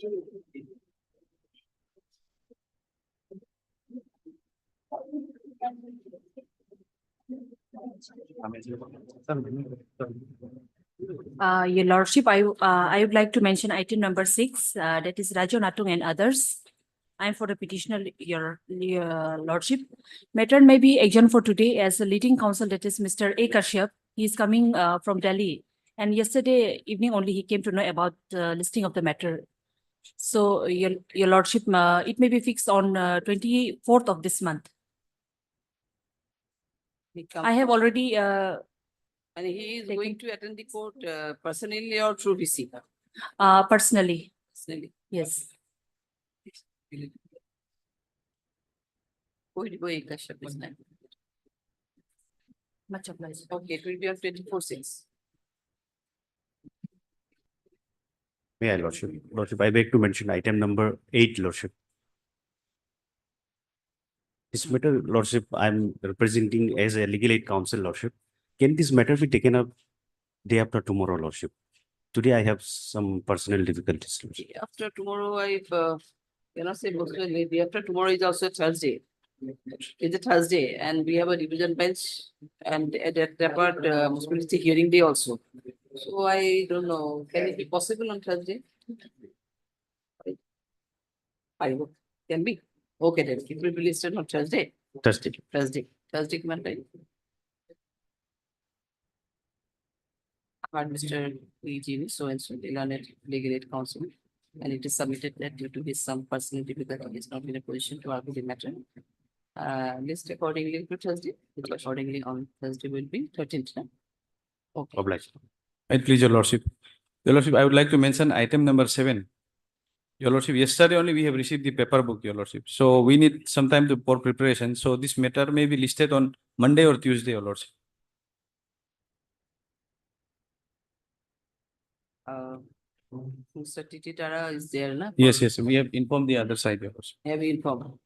Your Lordship, I would like to mention item number 6, that is Rajo Natung and others. I am for the petitioner, your Lordship. Matter may be adjourned for today as the leading counsel, that is Mr. A. Kashyap. He is coming from Delhi. And yesterday evening only he came to know about listing of the matter. So your Lordship, it may be fixed on 24th of this month. I have already And he is going to attend the court personally or through VC? personally. Personally. Yes. Much obliged. Okay, it will be on 24/6. May I, Lordship? Lordship, I beg to mention item number 8, Lordship. This matter, Lordship, I'm representing as a legal aid counsel, Lordship. Can this matter be taken up day after tomorrow, Lordship? Today I have some personal difficulties, Lordship. After tomorrow, I cannot say most likely. Day after tomorrow is also Thursday. It's a Thursday, and we have a division bench, and at that part, it's a hearing day also. So I don't know. Can it be possible on Thursday? I hope can be. Okay, then it will be listed on Thursday. Thursday. Thursday, Monday. Mr. E.G. so and so, learned legal aid counsel, and it is submitted that due to his some personal difficulty, he is not in a position to argue the matter. List accordingly to Thursday, which accordingly on Thursday will be 13th. Okay. Obliged. Right, please, Your Lordship. Your Lordship, I would like to mention item number 7. Your Lordship, yesterday only we have received the paper book, Your Lordship. So we need some time for preparation. So this matter may be listed on Monday or Tuesday, Your Lordship. Mr. Titi Tara is there, na? Yes, yes, we have informed the other side, Your Lordship. Have you informed?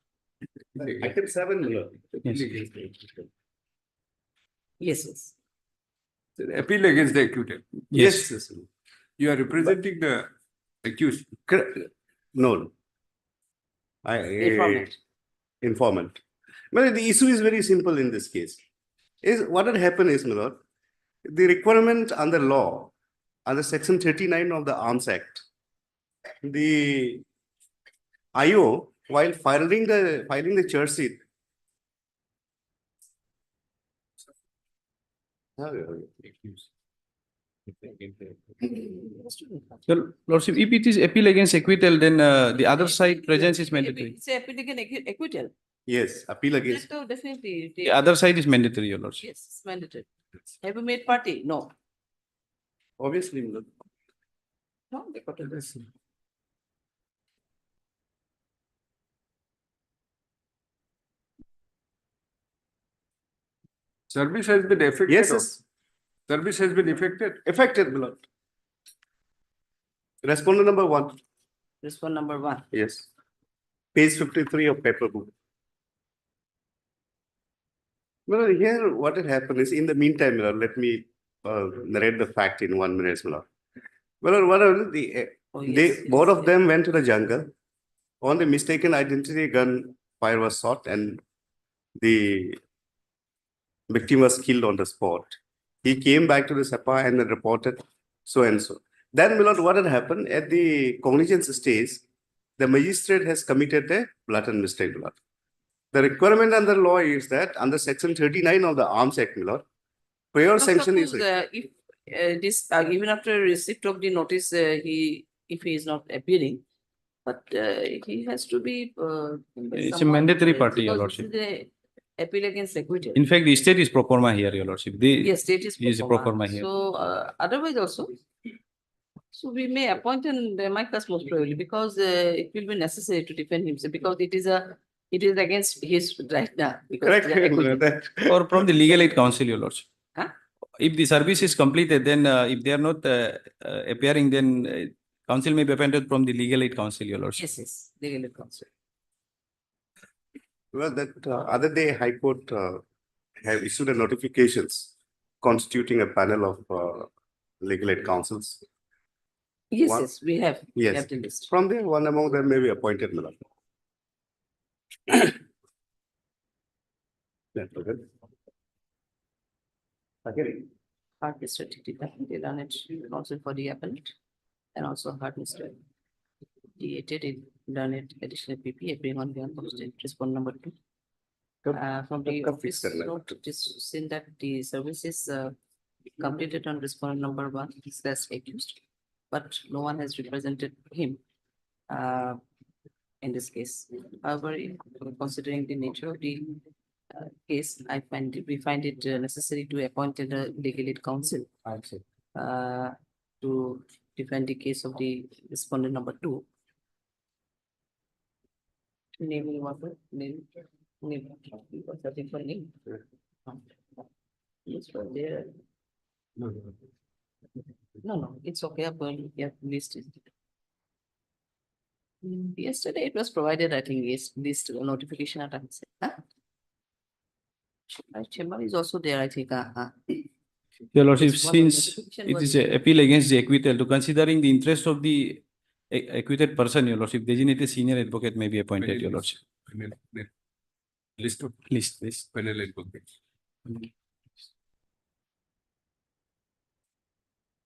Item 7, Lord. Yes. Yes. Appeal against the accused. Yes. Yes. You are representing the accused. No. Informant. Informant. Well, the issue is very simple in this case. What had happened is, my lord, the requirement under law, under section 39 of the Arms Act, the IO, while filing the charge sheet, Your Lordship, if it is appeal against acquittal, then the other side presence is mandatory. It's a appeal against acquittal. yes, appeal against. So definitely. The other side is mandatory, Your Lordship. Yes, it's mandatory. Have you made party? No. Obviously, my lord. No, they got it. Service has been affected. Yes, yes, Service has been affected. affected, my lord. Respondent number 1. This one number 1. Yes. Page 53 of paper book. Well, here what had happened is, in the meantime, let me narrate the fact in 1 minute, my lord. Well, what are both of them went to the jungle. On the mistaken identity, gunfire was shot, and the victim was killed on the spot. He came back to the SEPA and then reported so and so. Then, my lord, what had happened at the cognizance stage, the magistrate has committed a blatant mistake, my lord. The requirement under law is that under section 39 of the Arms Act, my lord, prior sanction is. If this even after receipt of the notice, if he is not appearing, but he has to be. It's a mandatory party, Your Lordship. Appeal against acquittal. In fact, the state is pro forma here, Your Lordship. Yes, state is He is pro forma here. So otherwise also, so we may appoint an amicus most probably, because it will be necessary to defend himself, because it is against his right now. Correct. Or from the legal aid counsel, Your Lordship. Huh? If the service is completed, then if they are not appearing, then counsel may be appointed from the legal aid counsel, Your Lordship. Yes, legal aid counsel. Well, that other day, High Court have issued a notifications constituting a panel of legal aid counsels. Yes, One- yes, we have. We Yes. have the list. From there, one among them may be appointed, my lord. That's okay. Okay. Hard Mr. Titi, they done it also for the appellant. And also hard Mr. It done it additional PP agreeing on behalf of state respond number 2. From the Come office fix that, like. note, it is seen that the service is completed on respondent number 1 slash accused, but no one has represented him in this case. However, considering the nature of the case, we find it necessary to appoint a legal aid counsel to defend the case of the respondent number 2. Name, name, because searching for name. It's right there. No, it's okay. I'm going, yeah, list it. Yesterday it was provided, I think, yes, list notification at times. Chamber is also there, I think. Your Lordship, It's one of the since notification it was is a appeal against the acquittal, to considering the interest of the acquitted person, Your Lordship, designated senior advocate may be appointed, Your Lordship. List of List. panel advocates.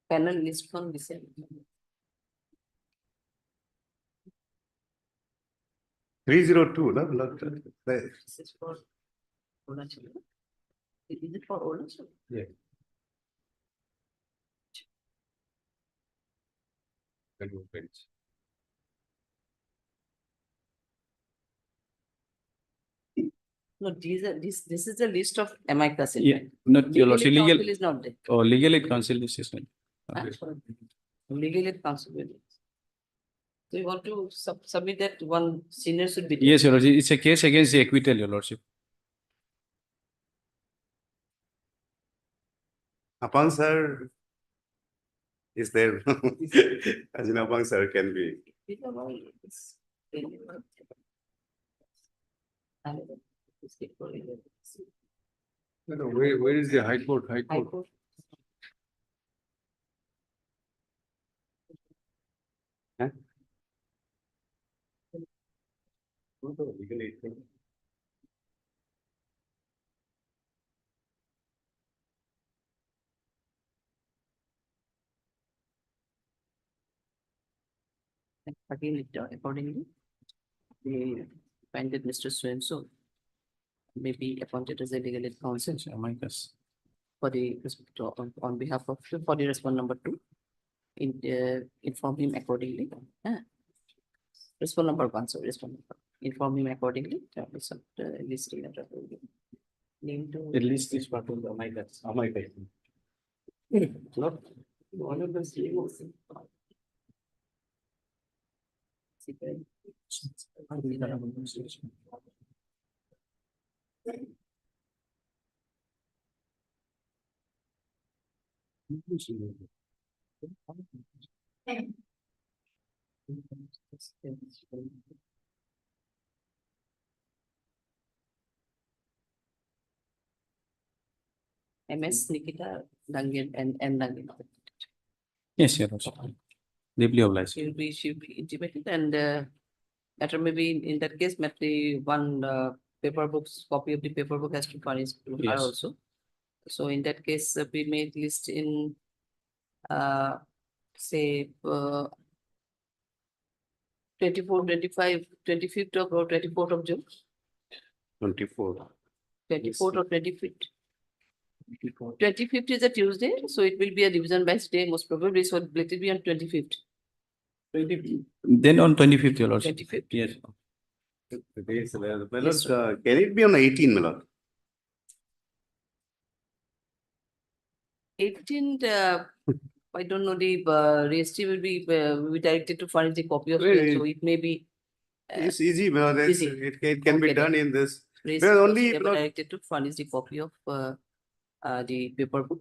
Panel list from this. 302, no, not, This is for Arunachal. Is it for Arunachal? Advocates. No, this is the list of amicus. in Yeah, fact. not Your Lordship, Legal aid legal, counsel is not there. or legal aid counsel is just. Legal aid counsel. will be. So you want to submit that one senior should be there. Yes, Your Lordship, it's a case against the acquittal, Your Lordship. Apang sir is there. As in Apang sir can be. These are all- it's really not- It's good for legal. No, where is the High Court? High High Court. Court. Again, accordingly, they find that Mr. So-and-so may be appointed as a legal aid counsel Amicus. for the, on behalf of, for the respondent number 2. Inform him accordingly. Respond number 1, sorry, respond number. Inform him accordingly. Listing letter. Name to. At least this part of the amicus. Not One of the CEOs. MS Nikita Dangan and Dangan. Yes, Your Lordship. Deeply obliged. She'll be intimated and matter maybe in that case, maybe one paper books, copy of the paper book has to furnish to her Yes. also. So in that case, we may list in say 24, 25, 25th of or 24th of June, 24. 24th or 25th. 25th is a Tuesday, so it will be a division bench day most probably, so let it be on 25th. Then on 25th, Your Lordship. 25th. Yes. My Yes, lord, can it be on 18, my lord? 18th, I don't know, the registry will be directed to furnish the copy of Wait, it, so it may be. It's easy, my lord. It's- easy. It can be Okay, done in this. registry Well, was only, never Lord- directed to furnish the copy of the paper book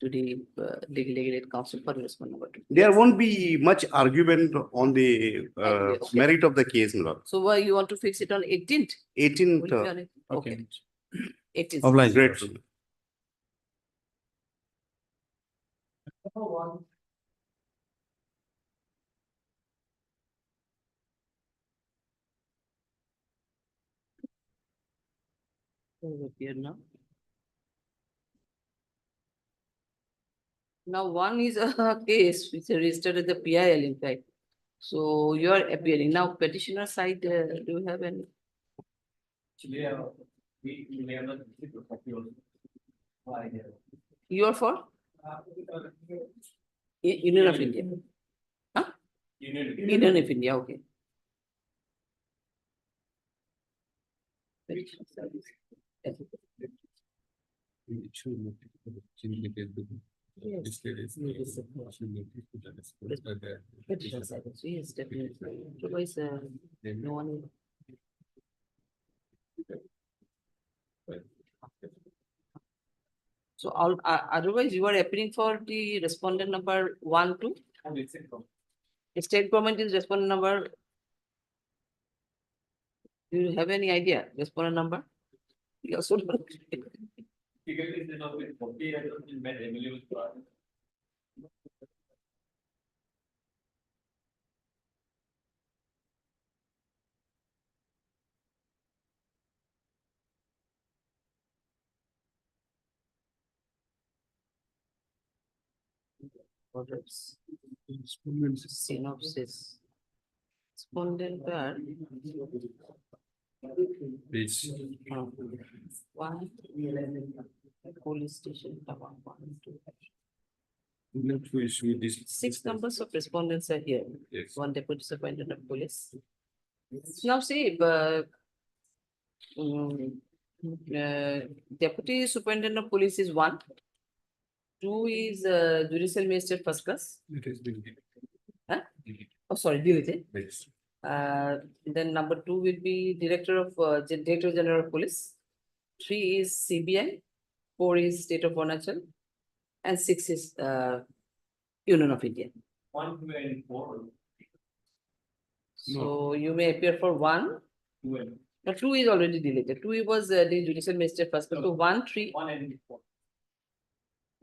to the legal aid counsel for respondent number 2. There Yes. won't be much argument on the Okay. merit of the case, my lord. So why you want to fix it on 18th? 18th, Will it be on it? Okay. Okay, 18th. Obliged. Your great. Lordship. Over here now. Now, one is a case which is registered as the PIL in fact. So you are appearing. Now petitioner side, do you have any? You are for? Union of India. Huh? Union of India, okay. Petitioner service. Yes. Petitioner service, yes, definitely. Otherwise, no one. So all, otherwise you are appearing for the respondent number 1, 2? State government is respondent number. Do you have any idea, respondent number? You also don't. Others. Synopsis. Respondent are. Please. 1, police station, tower, 1, 2. Not to issue this. 6 numbers of respondents are here. Yes. 1 deputy superintendent of police. Now see, deputy superintendent of police is 1. 2 is judicial magistrate first class. It has been given. Huh? Oh, sorry, deal with it. Yes. Then number 2 will be director of Director General of Police. 3 is CBI. 4 is State of Arunachal. And 6 is Union of India. 1, 2, and 4. So you may appear for 1. No, 2 is already deleted. 2 was the judicial magistrate first class. So 1, 3. 1 and 4.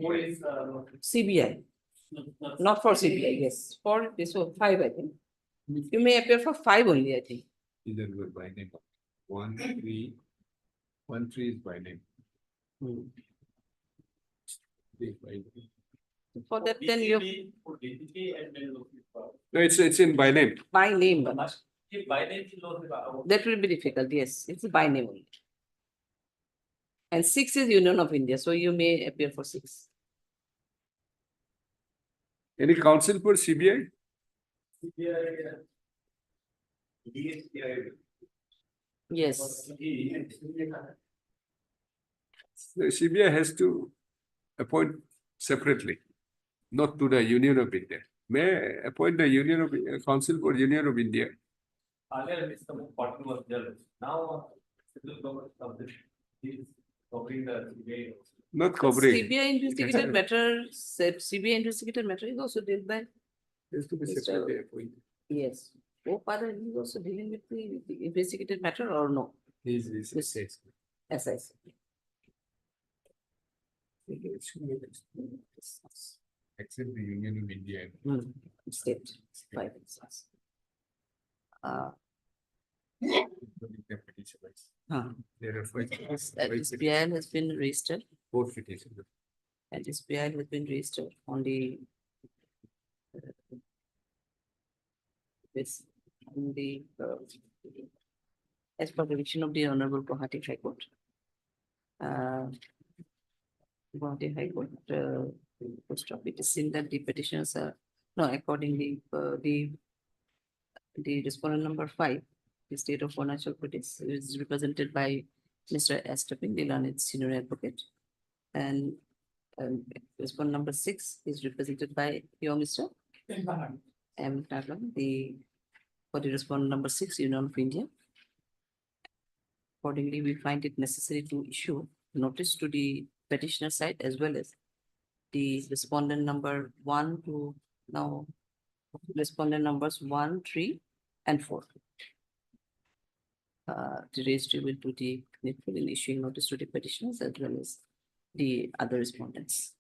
4 is CBI. Not for CBI, yes. For this was 5, I think. You may appear for 5 only, I think. Either were by name. 1, 3. 1, 3 is by name. 3 by name. For that, then you No, it's in by name. by name. That will be difficult, yes. It's by name only. And 6 is Union of India, so you may appear for 6. Any counsel for CBI? Yes. The CBI has to appoint separately, not to the Union of India. May I appoint the Union of Council for Union of India. Earlier, Mr. Patil was there. Now, central government is covering the CBI. Not covering. CBI investigated matter, said CBI investigated matter is also dealt by, Has to be Mr. separately appointed. yes. Oh, father, is also dealing with the investigated matter or no? He's Yes. As I said. Except the Union of India. State, 5 instances. There are five. That SBI has been registered, 4 petitions. and SBI has been registered on the this, on the as per the decision of the Honorable Guwahati High Court. Guwahati High Court, post of it is seen that the petitions are, no, accordingly, the respondent number 5, the state of Arunachal Pradesh is represented by Mr. S. Tapin, the learned senior advocate. And respondent number 6 is represented by your Mr. M. Taglam, for the respondent number 6, Union of India. Accordingly, we find it necessary to issue notice to the petitioner side as well as the respondent number 1 to now respondent numbers 1, 3, and 4. The registry will do the needful in issuing notice to the petitioners as well as the other respondents.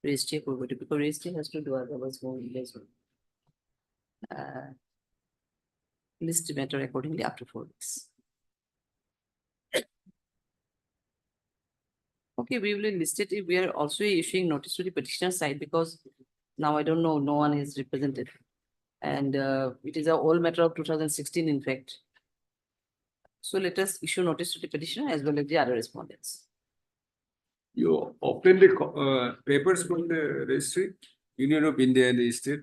Registry approval, because registry has to do otherwise going as well. List the matter accordingly after 4 weeks. Okay, we will list it. We are also issuing notice to the petitioner side because now I don't know, no one is represented. And it is a old matter of 2016, in fact. So let us issue notice to the petitioner as well as the other respondents. You obtain the papers from the registry, Union of India and the state.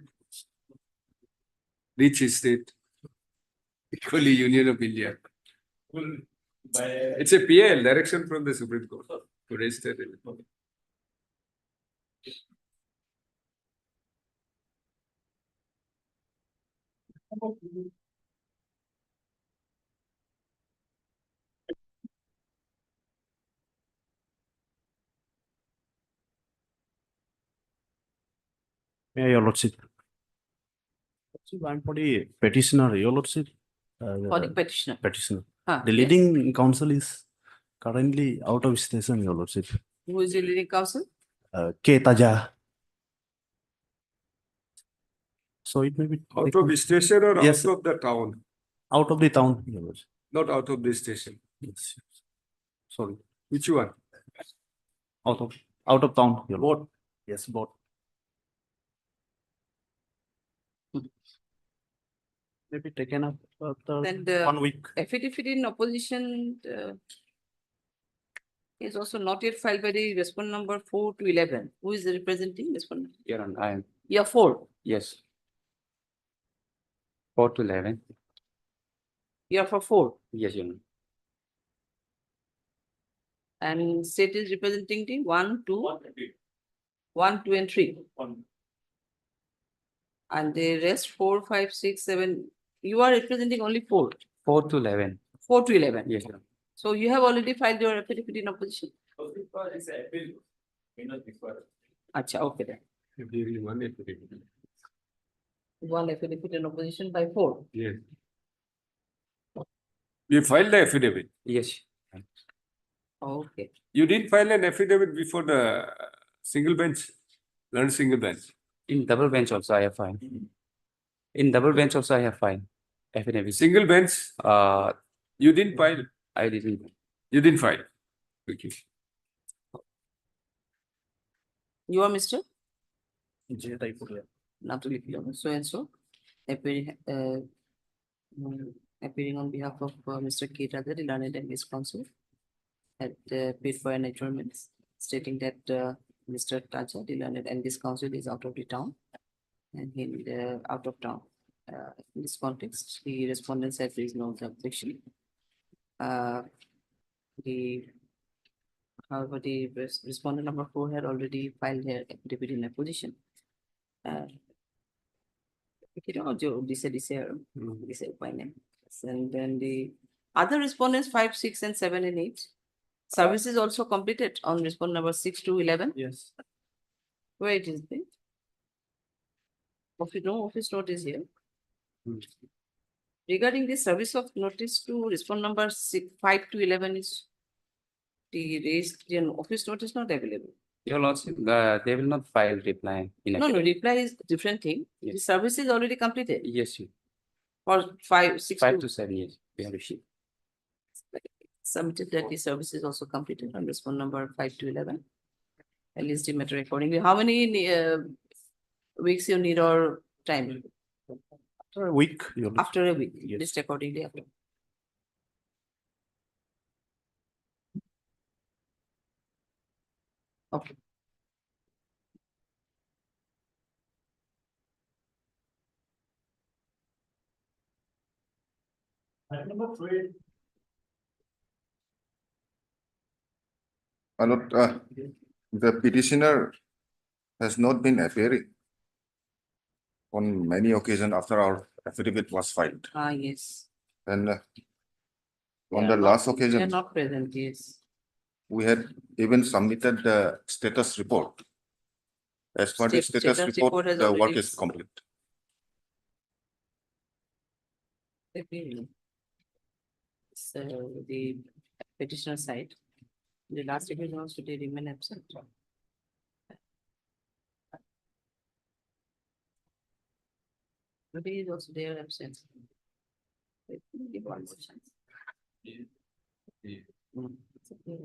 Rich state. Equally Union of India. It's a PL, direction from the Supreme Court to register it. Yeah, your lordship. One for the petitioner, your lordship. For the petitioner. Petitioner. Ah, The yes. leading counsel is currently out of station, your lordship. Who is the leading counsel? K. Taja. So it may be Out of the station or Yes. out of the town? out of the town, your lordship. Not out of the station. Yes. Sorry, Which one? out of town, your lord. Yes, both. Maybe taken up after And 1 week. affidavit in opposition is also not yet filed by the respondent number 4 to 11. Who is representing respondent? Your Honor, I am, Yeah, 4. yes. 4 to 11. You are for 4. Yes, Your Honor. And state is representing the 1, 2, 1, 2, and 3. And the rest 4, 5, 6, 7. You are representing only 4. 4 to 11. 4 to 11. Yes, Your Honor. So you have already filed your affidavit in opposition. Acha, okay then. Every one affidavit. One affidavit in opposition by 4. Yes. You filed the affidavit. Yes. Okay. You didn't file an affidavit before the single bench, learned single bench. In double bench also I have filed. In double bench also I have filed affidavit. Single bench, you didn't file. I didn't. You didn't file. Okay. You are Mr. J. Taipuria. So and so appearing, appearing on behalf of Mr. K. Raja, the learned and his counsel, had paid for an adjournment, stating that Mr. Taja, the learned and his counsel, is out of the town and he out of town. In this context, the respondent said there is no objection. However, the respondent number 4 had already filed their affidavit in opposition. And then the other respondents 5, 6, and 7 and 8. Services also completed on respondent number 6 to 11. Yes. Where it is there? No office note is here. Regarding the service of notice to respond number 5 to 11 is the raised, the office note is not available. Your Lordship, they will not file reply in No, affidavit. reply is different thing. The Yes. service is already completed Yes, you. for 5, 6 5 to to 7 years. We have received. submitted that the service is also completed on respond number 5 to 11. At least the matter accordingly. How many weeks you need or time? After a week, your lordship. After a week, Yes. list accordingly after. Okay. The petitioner has not been appearing on many occasions after our affidavit was filed. Ah, yes. And They on are the not- last They are occasion, not present, yes. we had even submitted the status report. As per the status Status report report, has the work already- is complete. So the petitioner side, the last occasion also they remain absent. Today is also their absence. Wait, give one more chance. Mm, it's okay.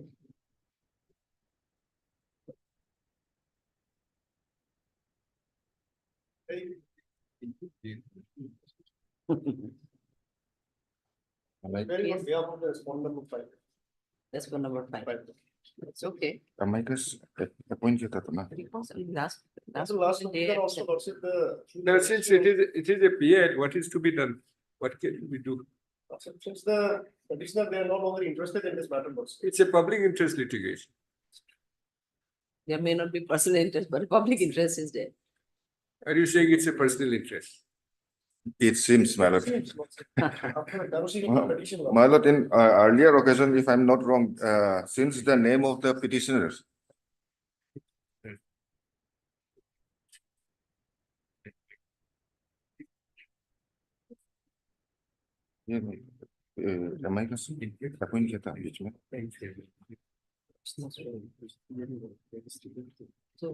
That's one number five. It's okay. Amicus, appoint kita tu na. Because last day, Now, since it is a PL, what is to be done? What can we do? Since the petitioner, they are no longer interested in this matter, boss. It's a public interest litigation. there may not be personal interest, but public interest is there. Are you saying it's a personal interest? It seems, my lord. After receiving the petition, My lord, in earlier occasion, if I'm not wrong, since the name of the petitioners. ये amicus, appoint kita बीच में. So. So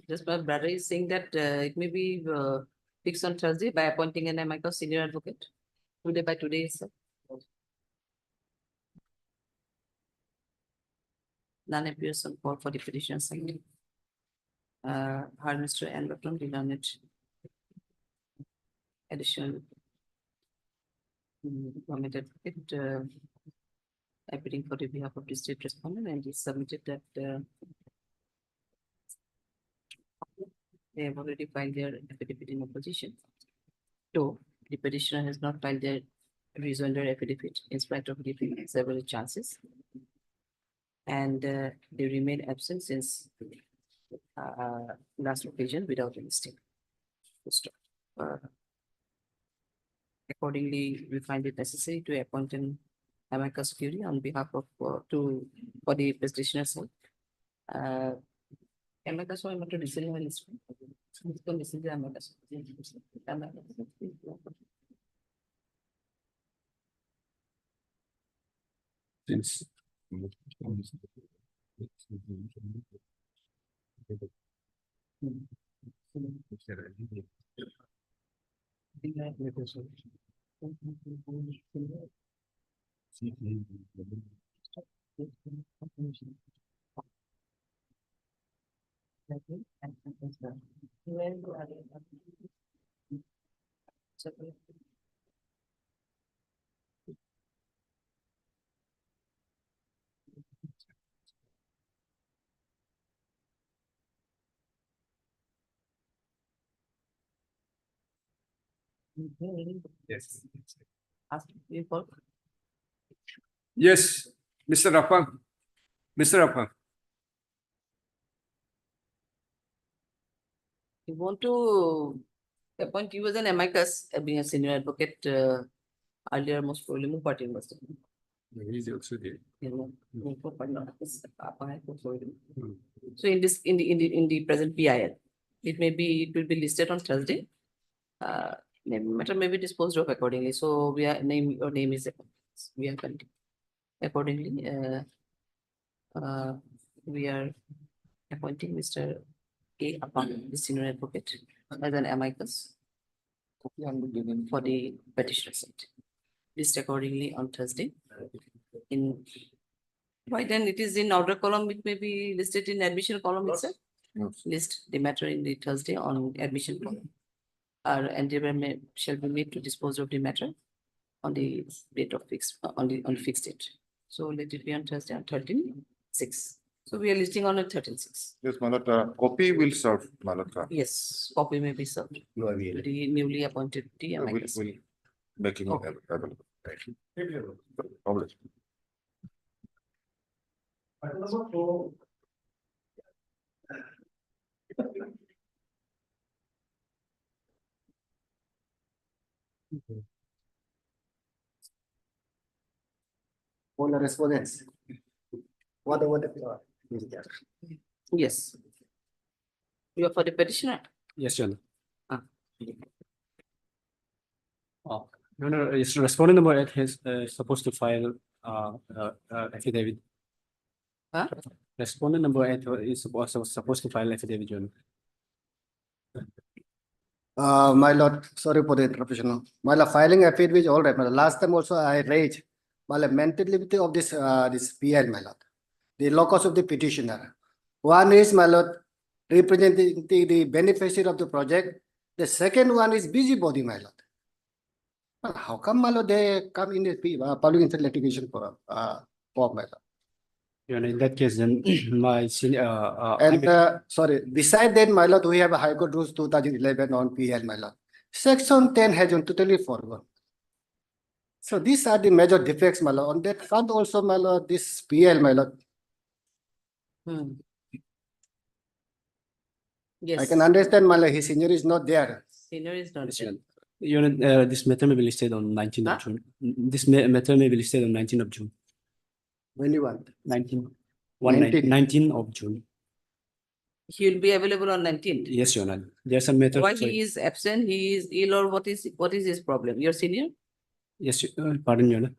just my brother is saying that it may be fixed on Thursday by appointing an amicus senior advocate. Today by today itself. None appears on call for the petition signing. Heard Mr. Anderton did not need additional permitted appearing for the behalf of the state respondent, and he submitted that they have already filed their affidavit in opposition. So the petitioner has not filed their rejoinder affidavit in spite of giving several chances. And they remain absent since last occasion without any stay. Accordingly, we find it necessary to appoint an amicus curiae on behalf of for the petitioner's side. Amicus or amicus decision on this one. This is the amicus. Since. Yes. Ask you for Yes, Mr. Rapang. Mr. Rapang. you want to appoint you as an amicus, being a senior advocate, earlier most probably more party was. He's also there. So in this, in the present PIL, it will be listed on Thursday. Matter may be disposed of accordingly. So we are your name is we are accordingly. We are appointing Mr. A upon the senior advocate as an amicus for the petitioner side. List accordingly on Thursday. In why then it is in outer column, it may be listed in admission column itself. List the matter in the Thursday on admission column. Our endeavor shall be made to dispose of the matter on the date of on the fixed date. So let it be on Thursday on 13/6. So we are listing on a 13/6. Yes, my lord, copy will serve, my lord. Yes, copy may be served. to the newly appointed the amicus. Will making Okay. available. Always. All the respondents. What Yes. You are for the petitioner. Yes, John. Ah. No, it's respondent number 8 is supposed to file affidavit. Huh? Respondent number 8 is supposed to file affidavit, John. My lord, sorry for the interruption. My lord, filing affidavit is all right. My lord. Last time also I raised my lord, mentality of this PL, my lord. The locus of the petitioner. One is my lord representing the beneficiary of the project. The second one is busybody, my lord. Well, how come, my lord, they come in the public interest litigation for my lord? Your Honor, in that case, then my senior, And sorry, beside that, my lord, we have a High Court rules 2011 on PL, my lord. Section 10 has been totally forgone. So these are the major defects, my lord. On that front also, my lord, this PL, my lord. Hmm. I Yes. can understand, my lord, his senior is not there. Senior is not Yes, there. Your Honor, this matter may be listed on 19th Huh? of June. This matter may be listed on 19th of June. When you want. 19, 19. 19 of June. He will be available on 19th. Yes, Your Honor. There's a matter. Why sorry. he is absent? He is ill, or what is his problem? Your senior? Yes, pardon, Your Honor.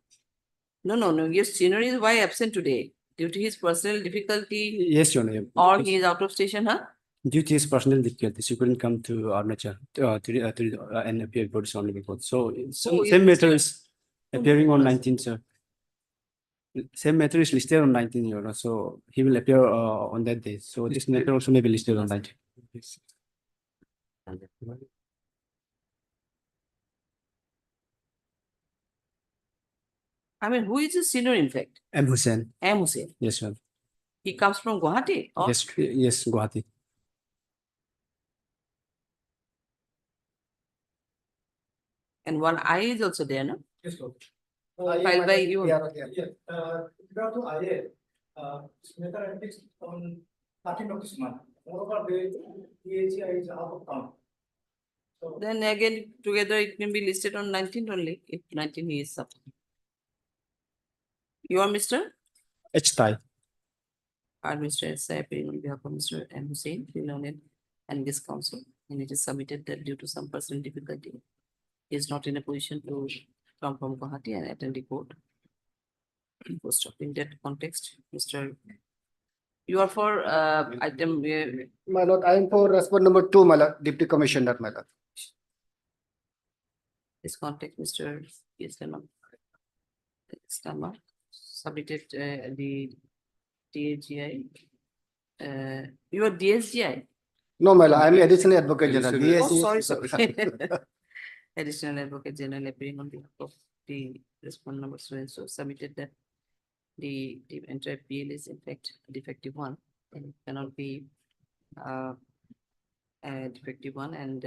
No. Your senior is why absent today? Due to his personal difficulty, Yes, Your Honor. or he is out of station, huh? Due to his personal difficulties, he couldn't come to Arunachal and appear before this honorable court. So Oh, same yes, matter Mr. is appearing on 19th, sir. Same matter is listed on 19th, Your Honor. So he will appear on that day. So this matter also may be listed on 19th. I mean, who is the senior in fact? M. Hussain. M. Hussain. Yes, Your Honor. He comes from Guwahati? Or? Yes, Guwahati. And one I is also there, no? Yes, Lord. Filed by you. Regard to IA, this matter is on 13th of this month. Moreover, the PHI is out of town. So Then again, together it may be listed on 19th only, if 19 he is up. You are Mr. H. Tai. Are Mr. S. appearing on behalf of Mr. M. Hussain, the learned and his counsel, and it is submitted that due to some personal difficulty, he is not in a position to come from Guwahati and attend the court. Post of in that context, Mr. You are for item my lord, I am for response number 2, my lord, Deputy Commissioner, my lord. this context, Mr. Islamar submitted the DAGI. You are DSGI. No, my lord, I am additional advocate general. Additional- Oh, DSC sorry. Additional advocate general appearing on behalf of the respondent number so and so submitted that the entire PL is in fact a defective one and it cannot be a defective one, and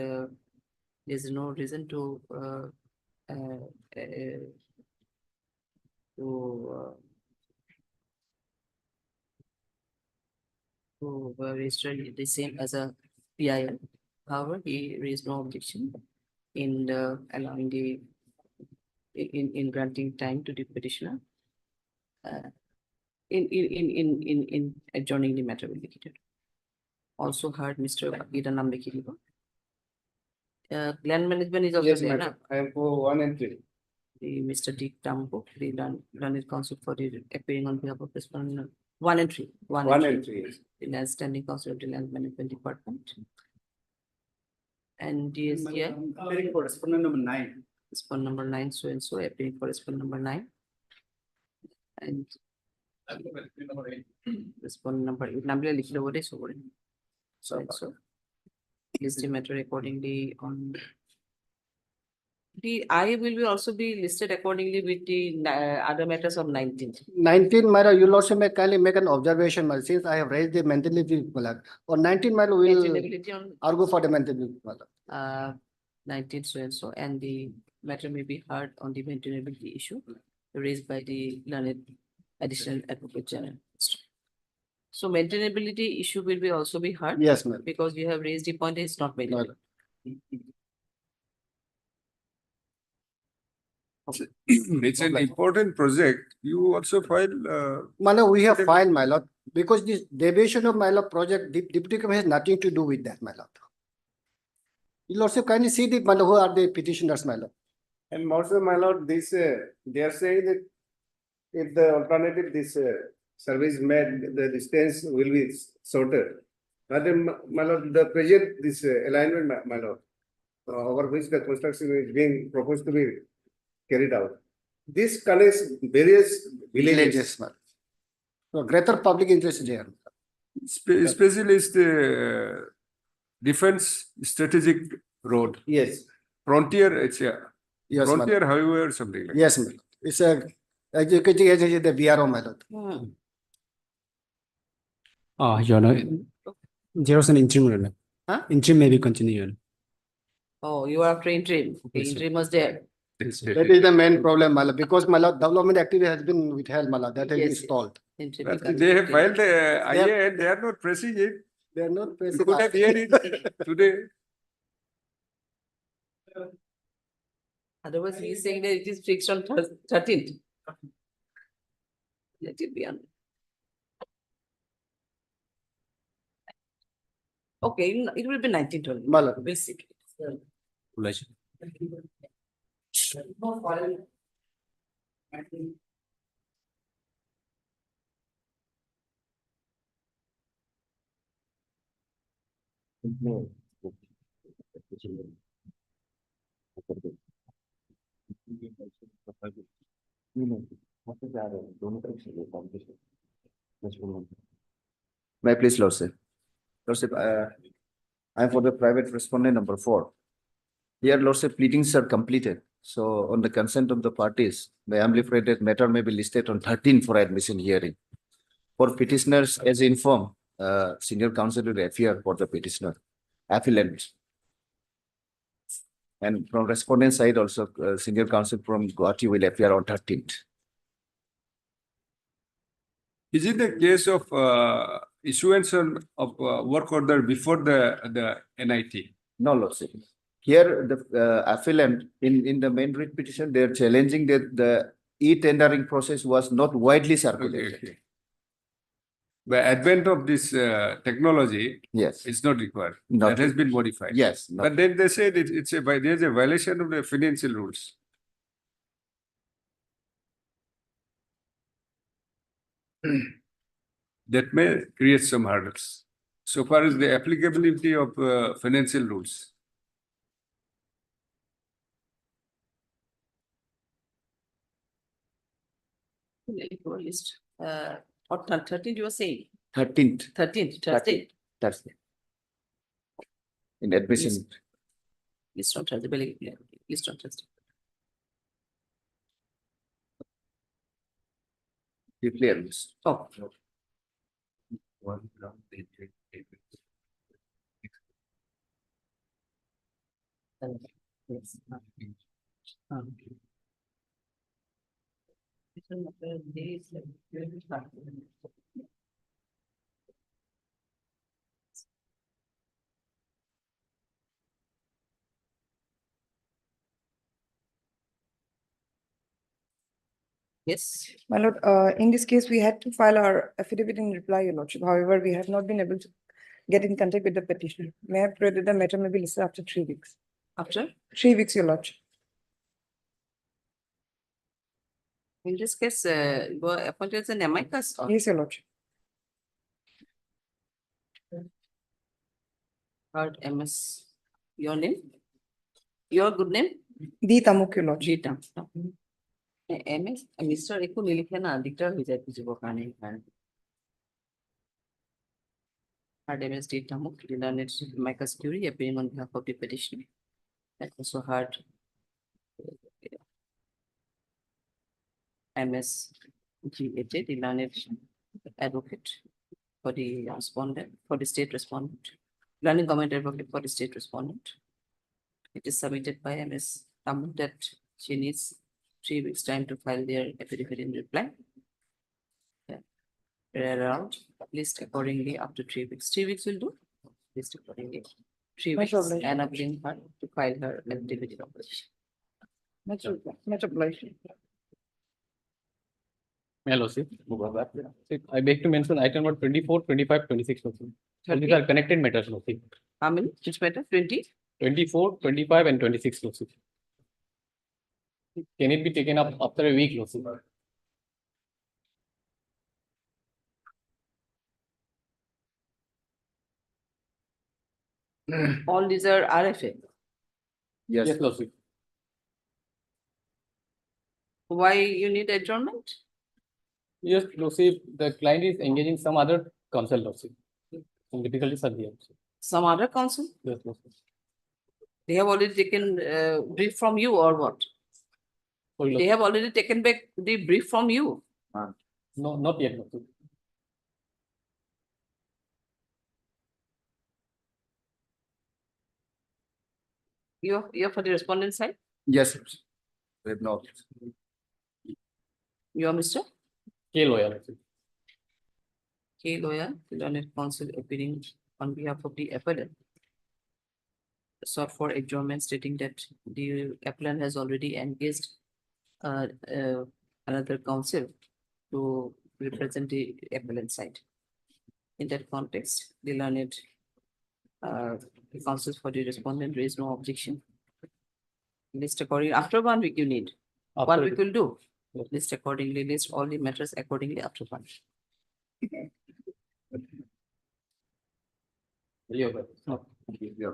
there's no reason to register the same as a PIL. However, he raised no objection in allowing the in granting time to the petitioner in adjourning the matter will be heated. Also heard Mr. Giranam Bekiriba. Land management is also Yes, there, madam. I am for 1 and 3. the Mr. D. Tambo, the land counsel for the appearing on behalf of respondent 1 and 3. 1 and 3, yes. The land standing counsel of the land management department. And DSGI, Appearing for respondent number 9. respondent number 9, so and so, appearing for respondent number 9. And respondent number 8, number listed over this over. So and so. List the matter accordingly on. The I will be also be listed accordingly with the other matters of 19th. 19, my lord, you'll also kindly make an observation, my lord, since I have raised the mentality, my lord. On 19, my lord, we will Maintainability on argue for the mentality, my lord. 19th so and so, and the matter may be heard on the maintainability issue raised by the learned additional advocate general. So maintainability issue will be also be heard. Yes, ma'am. Because you have raised the point, it's not made. No. It's an important project. You also file, My lord, we have filed, my lord, because this deviation of my lord project, deputy commissioner has nothing to do with that, my lord. You'll also kindly see the, my lord, who are the petitioners, my lord. And also, my lord, this, they are saying that if the alternative, this service made, the distance will be shorter. But then, my lord, the present, this alignment, my lord, over which the construction is being proposed to be carried out. This connects various villages. my lord. So greater public interest is there. Especially is the defense strategic road. Yes. Frontier, it's a Yes, my lord. frontier highway or something like. Yes, my lord. It's a executive agency, the BRO, my lord. Your honor, there's an interim, Your Honor. Huh? Interim may be continued. Oh, you are after interim. Okay, Yes, sir. interim was there. That is the main problem, my lord, because my lord, development activity has been withheld, my lord, that has been Yes. stalled. Interim But becomes they have interim. filed the IA and they are not pressing it. They are not You pressing. could have heard it today. Otherwise, he is saying that it is fixed on 13th. Let it be on. Okay, it will be 19th only. My lord. We'll see. May I please, Lordship? Lordship, I'm for the private respondent number 4. Here, Lordship, pleadings are completed. So on the consent of the parties, the amplified matter may be listed on 13 for admission hearing. For petitioners, as informed, senior counsel will appear for the petitioner, appellant. And from respondent side also, senior counsel from Guwahati will appear on 13th. Is it the case of issuance of work order before the NIT? No, Lordship. Here, the appellant in the main writ petition, they are challenging that the e-tendering process was not widely circulated. Okay. By advent of this technology, Yes, it's not required. Not That has been modified. yes. not- But then they said there's a violation of the financial rules. That may create some hurdles. So far as the applicability of financial rules. List. Or 13th, you were saying? 13th, 13th, Thursday. that's it. In admission, Yes. List on Thursday. List on Thursday. you clear this. Oh. Yes. Yes. My lord, in this case, we had to file our affidavit in reply, your lordship. However, we have not been able to get in contact with the petitioner. May I pray that the matter may be listed after 3 weeks? After? 3 weeks, your lordship. In this case, you were appointed as an amicus or Yes, your lordship. heard MS? Your name? Your good name? The Tamuk, your lordship. Gita. MS, Mr. Eku নিলিখে না দিকটা হয়ে যায় বুঝবো কানে Hard MS D Tamuk, learned amicus curiae appearing on behalf of the petitioner. That also heard MS GAT, the learned advocate for the respondent, for the state respondent, learning comment advocate for the state respondent. It is submitted by MS Tamuk that she needs 3 weeks time to file their affidavit in reply. Around list accordingly after 3 weeks. 3 weeks will do. List accordingly. 3 Much weeks obliged. enabling her to file her affidavit in opposition. Much obliged. Hello, sir. I beg to mention item number 24, 25, 26. Also. All these 30. are connected matters. Also. How many? Which matter? 20? 24, 25, and 26. Also. Can it be taken up after a week? Also? All these are RFA. Yes. Lordship. Why you need adjournment? Yes, Lordship, the client is engaging some other counsel, Lordship. Some difficulties are there. Some other counsel? Yes, Lordship. They have already taken brief from you or what? Sorry, They Lordship. have already taken back the brief from you. No, not yet, Lordship. You're for the respondent side? Yes. We have not. You are Mr. K lawyer, Lordship. K. Lawyer, the learned counsel appearing on behalf of the appellant. Sought for adjournment stating that the appellant has already engaged another counsel to represent the appellant side. In that context, the learned the counsel for the respondent raised no objection. List according, after 1 week you need. 1 week will do. Yes. List accordingly, list all the matters accordingly after 1. Yeah, No. Yeah.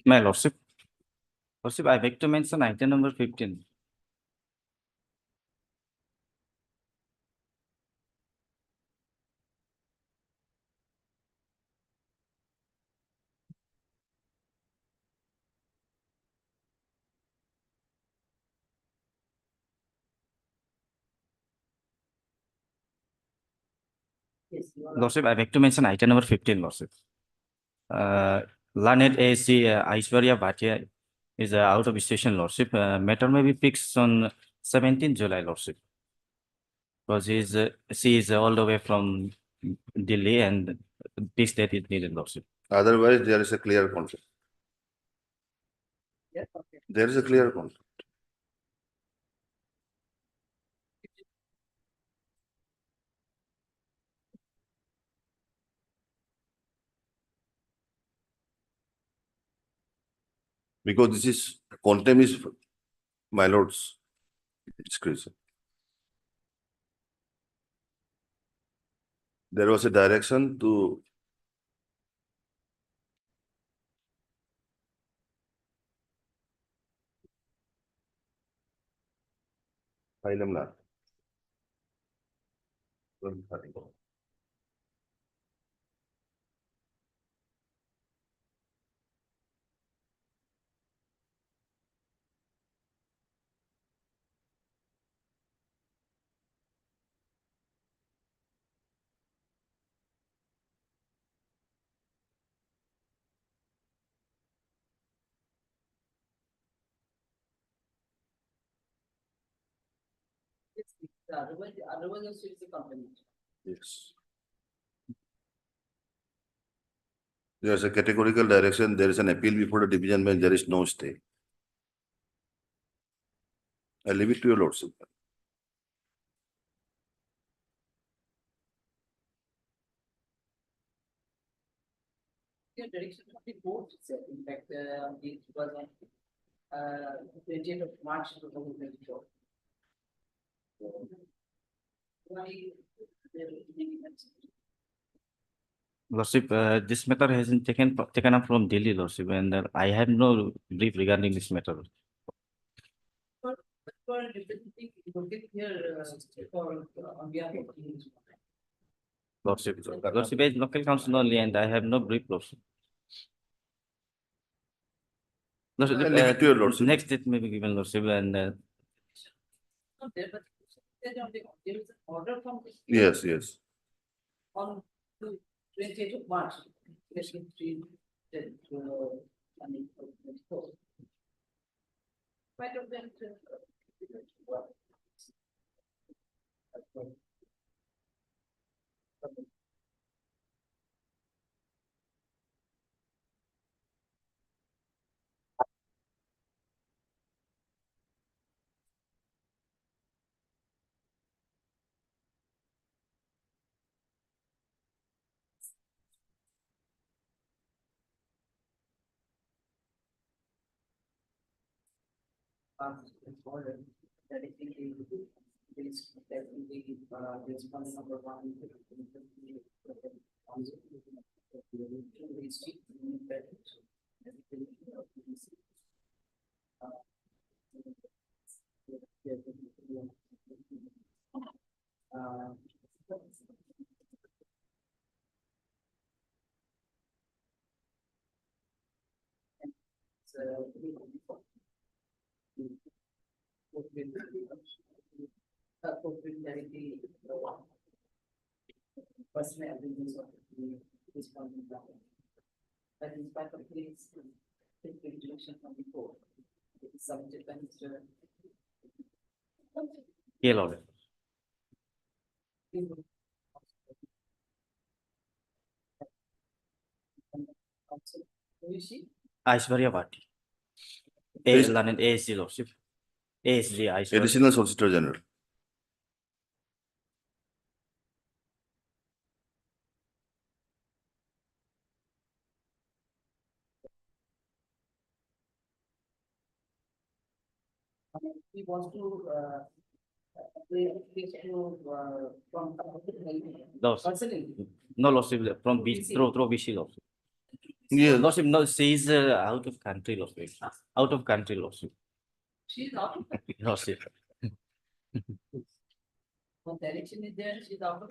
My lordship. Lordship, I beg to mention item number 15. Yes, you are. Lordship, I beg to mention item number 15, Lordship. Learned AC Aishwarya Bhatia is out of station, Lordship. Matter may be fixed on 17 July, Lordship. Because she is all the way from Delhi and this date is needed, Lordship. Otherwise, there is a clear conflict. Yeah, okay. There is a clear conflict. Because this is contempt is my lord's discretion. There was a direction to item na. Otherwise also it's a company. Yes. There is a categorical direction, there is an appeal before the division bench, there is no stay. I leave it to your lordship. Your direction of the board itself, in fact, it was on 20th of March 2024. Lordship, this matter has been taken up from Delhi, Lordship, and I have no brief regarding this matter. For representing, located here for on behalf of the Lordship, Lordship is local council only, and I have no brief, Lordship. Lordship, I'll leave it to your lordship. next date may be given, Lordship, and not there, but there is an order from the Yes, yes. on 20th of March. Section 3, I mean, 24. Quite of them. Yeah, Lord. Aishwarya Bhatti. Yes. Learned ASG Lordship. ASG Aishwarya. Additional Solicitor General. He wants to, play to, from. Lordship. Personally. No Lordship from B BC. through BC Lordship. Yes. Lordship, no, she is out of country Lordship. Out of country Lordship. She's out of, Lordship. what direction is there, she's out of.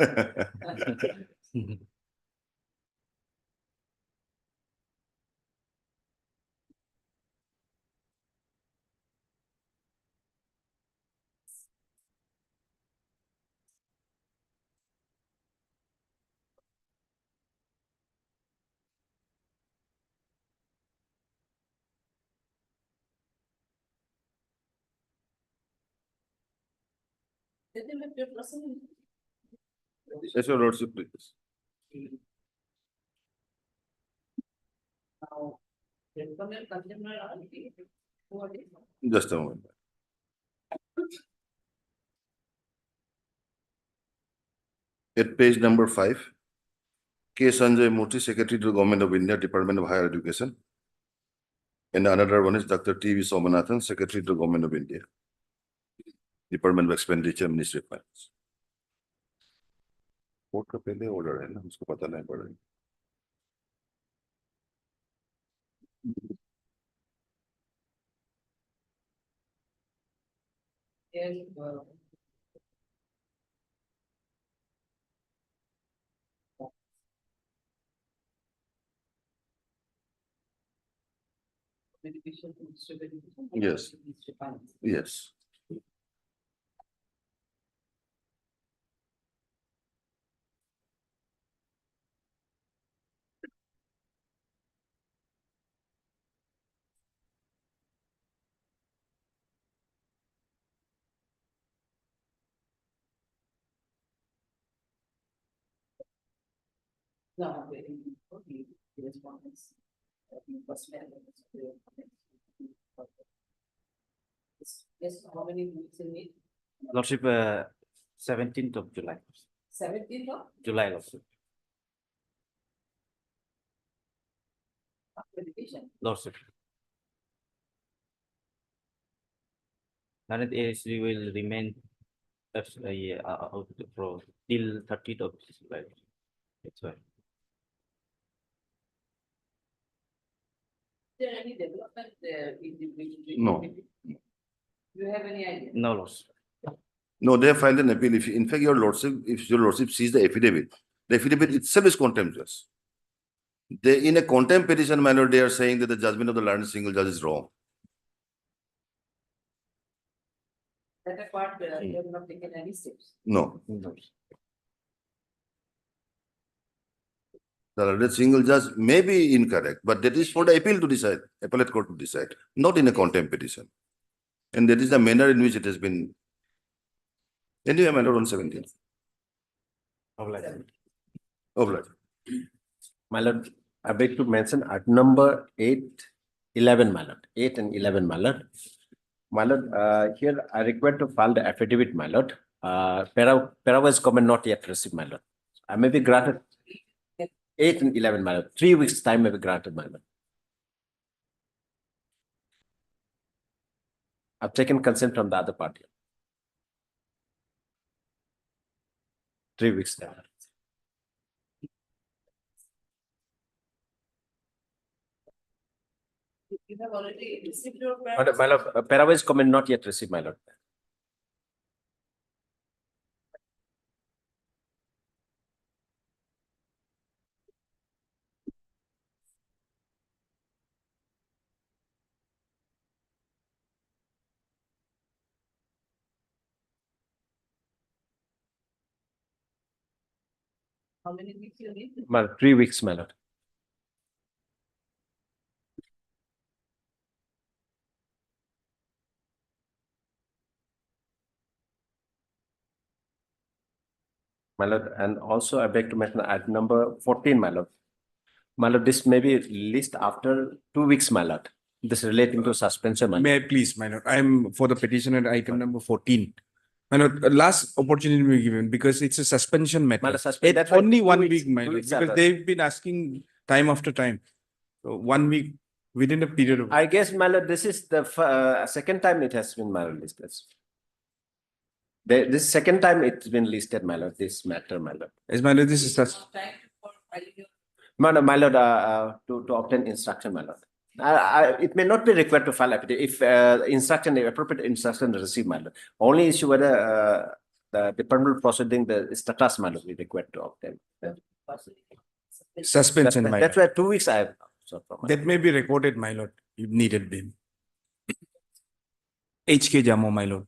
Did they make your person? Yes, your Lordship, please. Now, Contempt, who are they? Just a moment. At page number 5, K. Sanjay Murthy, Secretary to the Government of India, Department of Higher Education. And another one is Dr. T. V. Somanathan, Secretary to the Government of India, Department of Expenditure, Ministry of Finance. Court का पहले order है ना, उसको पता नहीं पड़ रहा। Yes, medication to distribute. Yes. Yes. No, the respondents. Yes, how many weeks in it? Lordship, 17th of July. 17th of July Lordship. medication. Lordship. Learned ASG will remain as a out for till 30th of July. That's why. Is there any development in the? No. Do you have any idea? No Lordship. No, they have filed an appeal. If, in fact, your Lordship, if your Lordship sees the affidavit itself is contemptuous. They, in a contempt petition manner, they are saying that the judgment of the learned single judge is wrong. That apart, you have not taken any steps. No. The learned single judge may be incorrect, but that is for the appeal to decide, appellate court to decide, not in a contempt petition. And that is the manner in which it has been. Anyway, matter on 17th. Obliged. My lord, I beg to mention at number 8, 11, my lord, 8 and 11, my lord. My lord, here I require to file the affidavit, my lord. Parawise comment not yet received, my lord. I may be granted 8 and 11, my lord. 3 weeks time may be granted, my lord. I've taken consent from the other party. 3 weeks. You have already received your. My lord, Paraway's comment not yet received, my lord. How many weeks you need? My lord, 3 weeks, my lord. My lord, and also I beg to mention item number 14, my lord. My lord, this may be released after 2 weeks, my lord. This relating to suspension, my lord. May I please, my lord, I'm for the petitioner item number 14. My lord, last opportunity will be given because it's a suspension My matter. lord, suspend- that's It's why only 2 1 weeks- week, my 2 lord, weeks because after. they've been asking time after time. So 1 week within a period of. I guess, my lord, this is the second time it has been, my lord, listed. This second time it's been listed, my lord, this matter, my lord. As my lord, this is such. Time for filing your. My lord, to obtain instruction, my lord. It may not be required to file affidavit if instruction, the appropriate instruction is received, my lord. Only issue whether the departmental proceeding, the status, my lord, we required to obtain. Suspension, my That's lord. why 2 weeks I have. sought for, my lord. That may be recorded, my lord, if needed be. HK Jamo, my lord.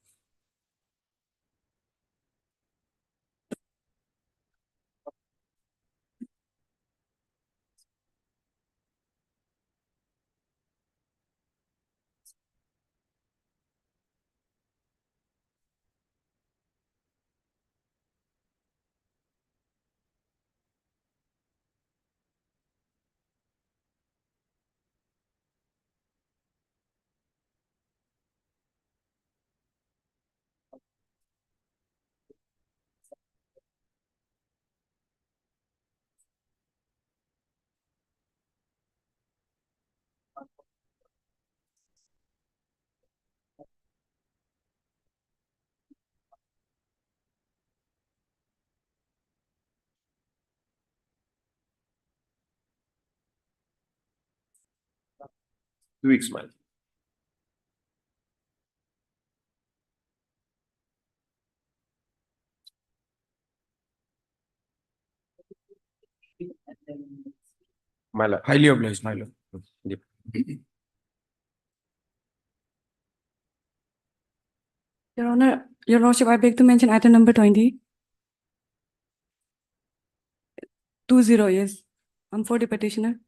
Two weeks, my lord. My lord. Highly obliged, my lord. Yep. Your Honor, Your Lordship, I beg to mention item number 20. 20, yes. I'm for the petitioner.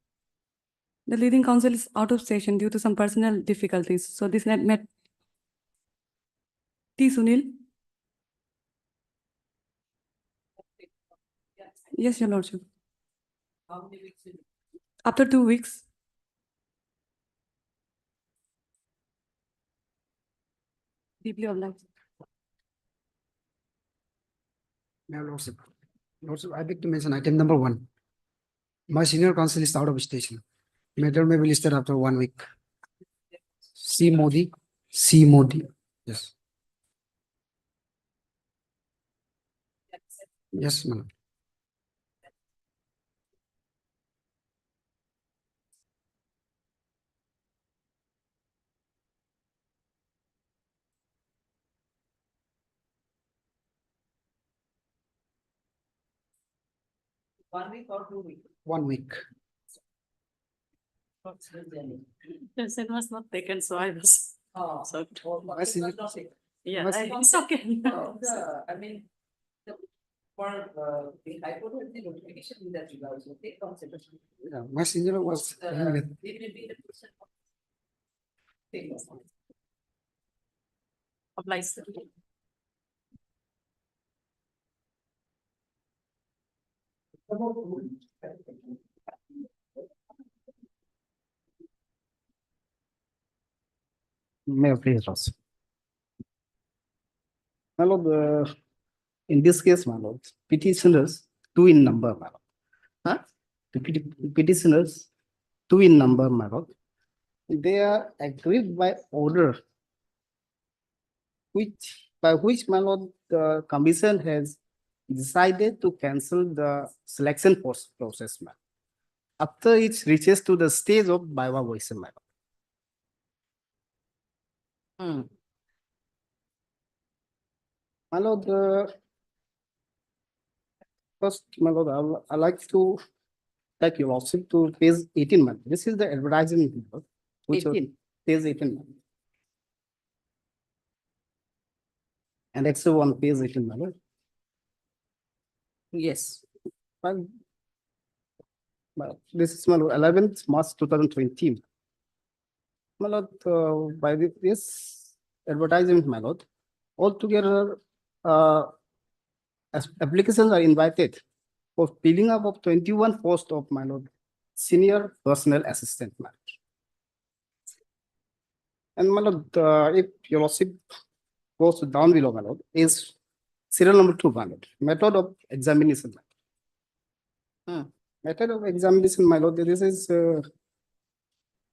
The leading counsel is out of session due to some personal difficulties. So this net met. T. Sunil. Yes, Your Lordship. How many weeks you need? After 2 weeks. Deeply obliged. My Lordship. Lordship, I beg to mention item number 1. My senior counsel is out of station. Matter may be listed after 1 week. C. Modi. C. Modi. Yes. Yes, madam. One week or 2 weeks? 1 week. Consent was not taken, so I was. Oh. So, My senior- yeah, my senior- it's okay. I mean, for the High Court has the notification in that regard, so take consideration. Yeah, my senior was. It will be the person. Take this. Obliged. May I please, Ross? My lord, in this case, my lord, petitioners, 2 in number, my lord. Huh? The petitioners, 2 in number, my lord. They are agreed by order, by which, my lord, the commission has decided to cancel the selection process, ma'am, after it reaches to the stage of viva voce, ma'am. Hmm. My lord, first, my lord, I like to take your lordship to page 18, ma'am. This is the advertisement, my lord, which was 18. page 18, ma'am. And extra one page 18, my lord. Yes. Well, this is my 11th March 2020. My lord, by this advertisement, my lord, altogether, applications are invited for filling up of 21 posts of my lord, senior personal assistant, my lord. And my lord, if your lordship goes down below, my lord, is serial number 2, my lord, method of examination. Method of examination, my lord, this is, there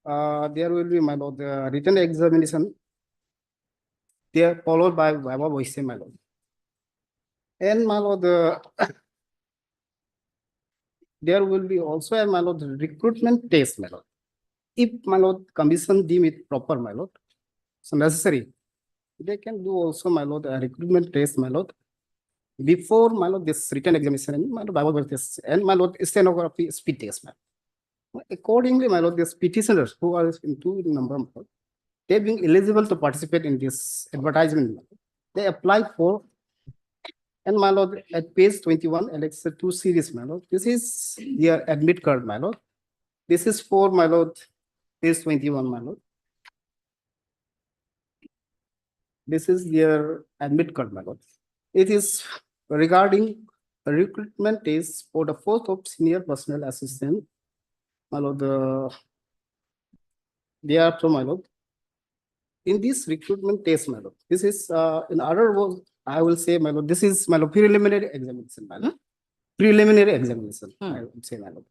will be, my lord, written examination. They are followed by viva voce, my lord. And my lord, there will be also a, my lord, recruitment test, my lord. If, my lord, commission deem it proper, my lord, so necessary, they can do also, my lord, a recruitment test, my lord. Before, my lord, this written examination, my lord, viva voce test, and my lord, stenography speed test, my lord. Accordingly, my lord, these petitioners who are in two number, my lord, they being eligible to participate in this advertisement, my lord, they apply for. And my lord, at page 21, Alexa 2 series, my lord, this is your admit card, my lord. This is for, my lord, page 21, my lord. This is your admit card, my lord. It is regarding recruitment is for the post of senior personal assistant, my lord. Thereafter, my lord, in this recruitment test, my lord, this is in other words, I will say, my lord, this is, my lord, preliminary examination, my lord. Preliminary examination, I would say, my lord.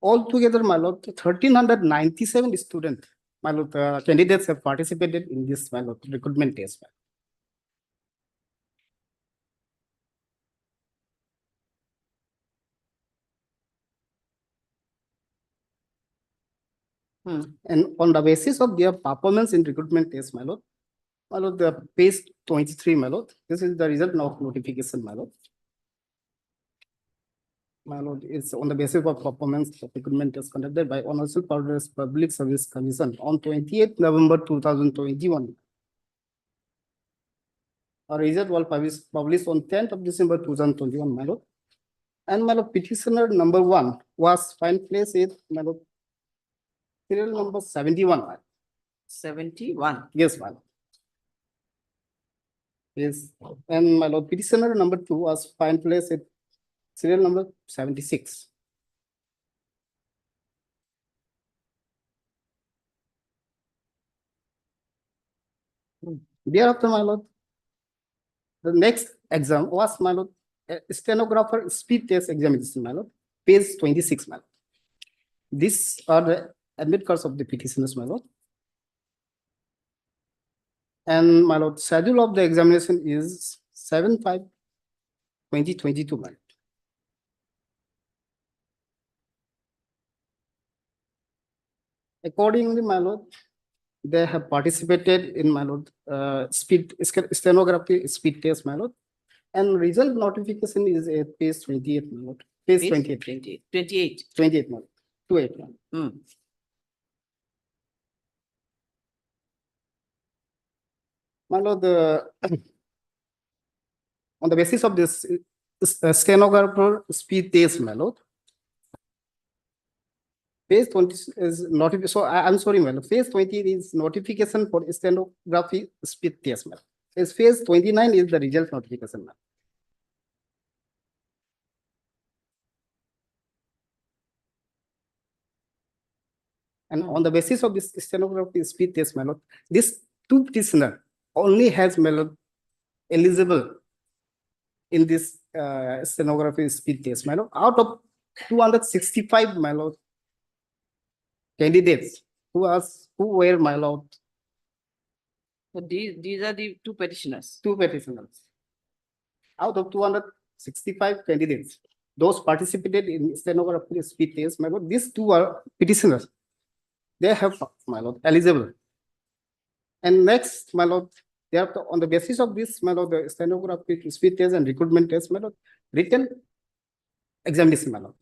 Altogether, my lord, 1,397 students, my lord, candidates have participated in this, my lord, recruitment test. And on the basis of their performance in recruitment test, my lord, the page 23, my lord, this is the result of notification, my lord. My lord, it's on the basis of performance of recruitment test conducted by Honorable Public Service Commission on 28th November 2021. A result was published on 10th of December 2021, my lord. And my lord, petitioner number 1 was found place in, my lord, serial number 71. 71. Yes, my lord. Yes, and my lord, petitioner number 2 was found place at serial number 76. Thereafter, my lord, the next exam was, my lord, stenographer speed test examination, my lord, page 26, my lord. These are the admit cards of the petitioners, my lord. And my lord, schedule of the examination is 7/5/2022, my lord. Accordingly, my lord, they have participated in, my lord, stenography speed test, my lord. And result notification is at page 28, my lord. Page 28. 28. 28, my lord. 28, my lord. My lord, on the basis of this stenographer speed test, my lord, phase 20 is notification. So I'm sorry, my lord. Phase 20 is notification for stenography speed test, my lord. Phase 29 is the result notification, my lord. And on the basis of this stenography speed test, my lord, this two petitioner only has, my lord, eligible in this stenography speed test, my lord, out of 265, my lord, candidates who were, my lord, So these are the two petitioners. two petitioners. Out of 200 65 candidates. Those participated in stenography speed test, my lord, these two are petitioners. They have, my lord, eligible. And next, my lord, they have to, on the basis of this, my lord, the stenography speed test and recruitment test, my lord, written examination, my lord.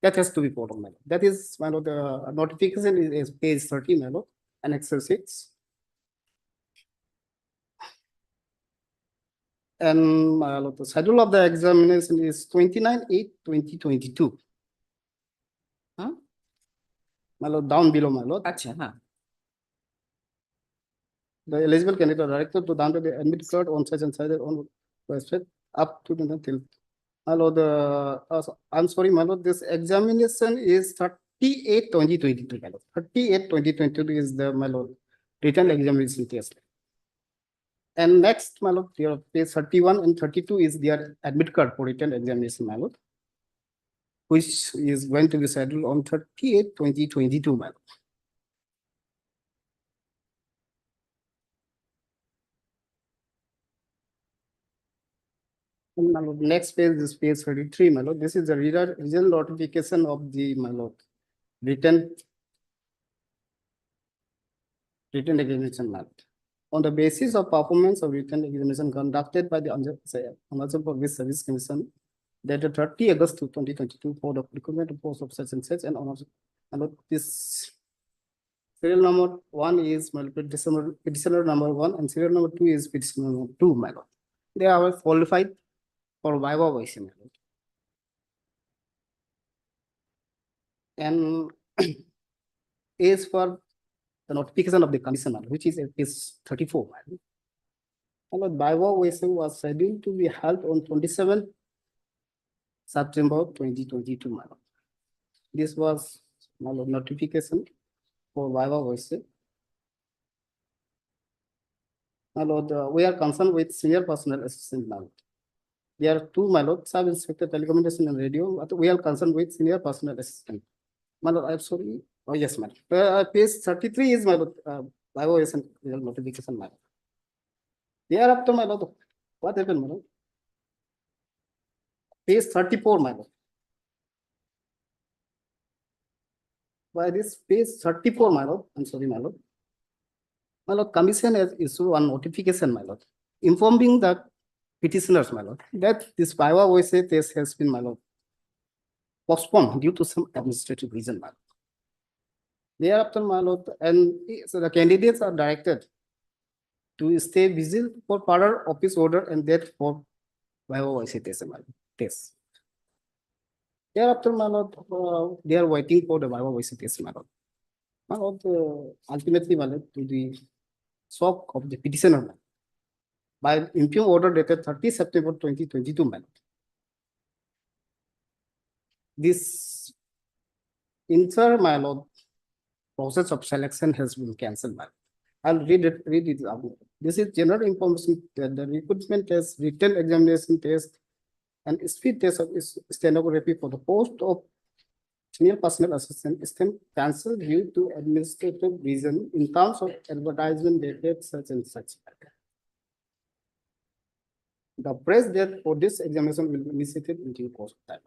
That has to be put on, my lord. That is, my lord, the notification is page 30, my lord, and Excel 6. And my lord, the schedule of the examination is 29/8/2022. Huh? My lord, down below, my lord. Acha, huh? The eligible candidate directed to down to the admit card on such and such on website up to the till. My lord, I'm sorry, my lord, this examination is 38/2022, my lord. 38/2022 is the, my lord, written examination test. And next, my lord, your page 31 and 32 is their admit card for written examination, my lord, which is going to be scheduled on 38/2022, my lord. And, my lord, next page is page 33, my lord. This is the result notification of the, my lord, written examination, my lord. On the basis of performance of written examination conducted by the Honorable Public Service Commission, dated 30 August 2022 for the recruitment of post of such and such, and this serial number 1 is, my lord, petitioner number 1, and serial number 2 is petitioner number 2, my lord. They are qualified for viva voce, my lord. And is for the notification of the commission, which is at page 34. My lord, viva voce was scheduled to be held on 27 September 2022, my lord. This was, my lord, notification for viva voce. My lord, we are concerned with senior personnel assistant, my lord. There are two, my lord, sub inspector telecommunication and radio, but we are concerned with senior personnel assistant. My lord, I'm sorry. Oh, yes, madam. Page 33 is, my lord, viva voce notification, my lord. Thereafter, my lord, what happened, my lord? Page 34, my lord. By this page 34, my lord, I'm sorry, my lord. My lord, commission has issued one notification, my lord, informing the petitioners, my lord, that this viva voce test has been, my lord, postponed due to some administrative reason, my lord. Thereafter, my lord, and so the candidates are directed to stay busy for further office order and that for viva voce test, my lord, test. Thereafter, my lord, they are waiting for the viva voce test, my lord. My lord, ultimately, my lord, to the shock of the petitioner, by impugn order dated 30 September 2022, my lord. This entire, my lord, process of selection has been cancelled, my lord. I'll read it out. This is general information that the recruitment test, written examination test, and speed test of stenography for the post of senior personnel assistant is cancelled due to administrative reason in terms of advertisement dated such and such. The press date for this examination will be initiated in due course of time.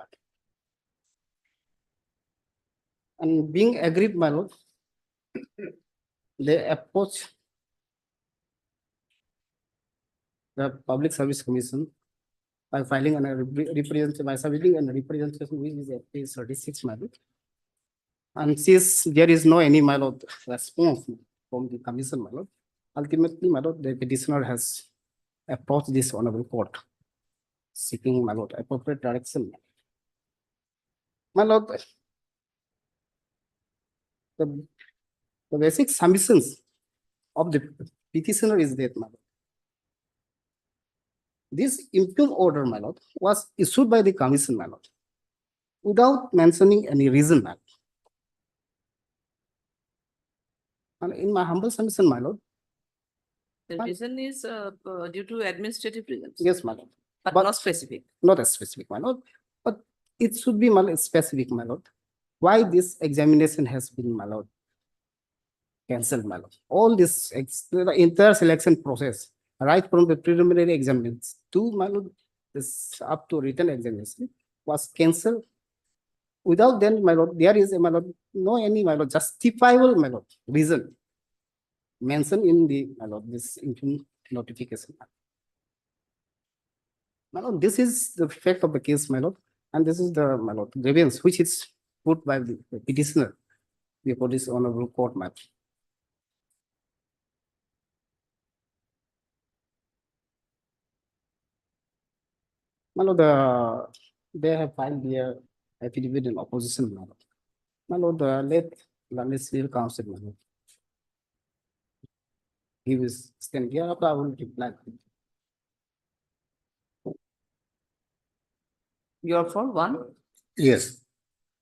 And being agreed, my lord, they approach the Public Service Commission by filing a representation, by submitting a representation which is at page 36, my lord. And since there is no any, my lord, response from the commission, my lord, ultimately, my lord, the petitioner has approached this honorable court, seeking, my lord, appropriate direction. My lord, the basic submissions of the petitioner is that, my lord. This impugn order, my lord, was issued by the commission, my lord, without mentioning any reason, my lord. And in my humble submission, my lord. The reason is due to administrative reasons. Yes, my lord. But not specific. Not as specific, my lord. But it should be, my lord, specific, my lord. Why this examination has been, my lord, cancelled, my lord. All this, the entire selection process, right from the preliminary examinations to, my lord, this up to written examination was cancelled. Without then, my lord, there is a my lord, no any my lord justifiable my lord reason mentioned in the my lord this interim notification. My lord, this is the fact of the case, my lord, and this is the my lord grievance which is put by the petitioner before this honorable court, my lord. My lord, they have filed their affidavit in opposition, my lord. My lord, the late London Civil Council, my lord. He was standing here, after I will reply. You're for one? Yes.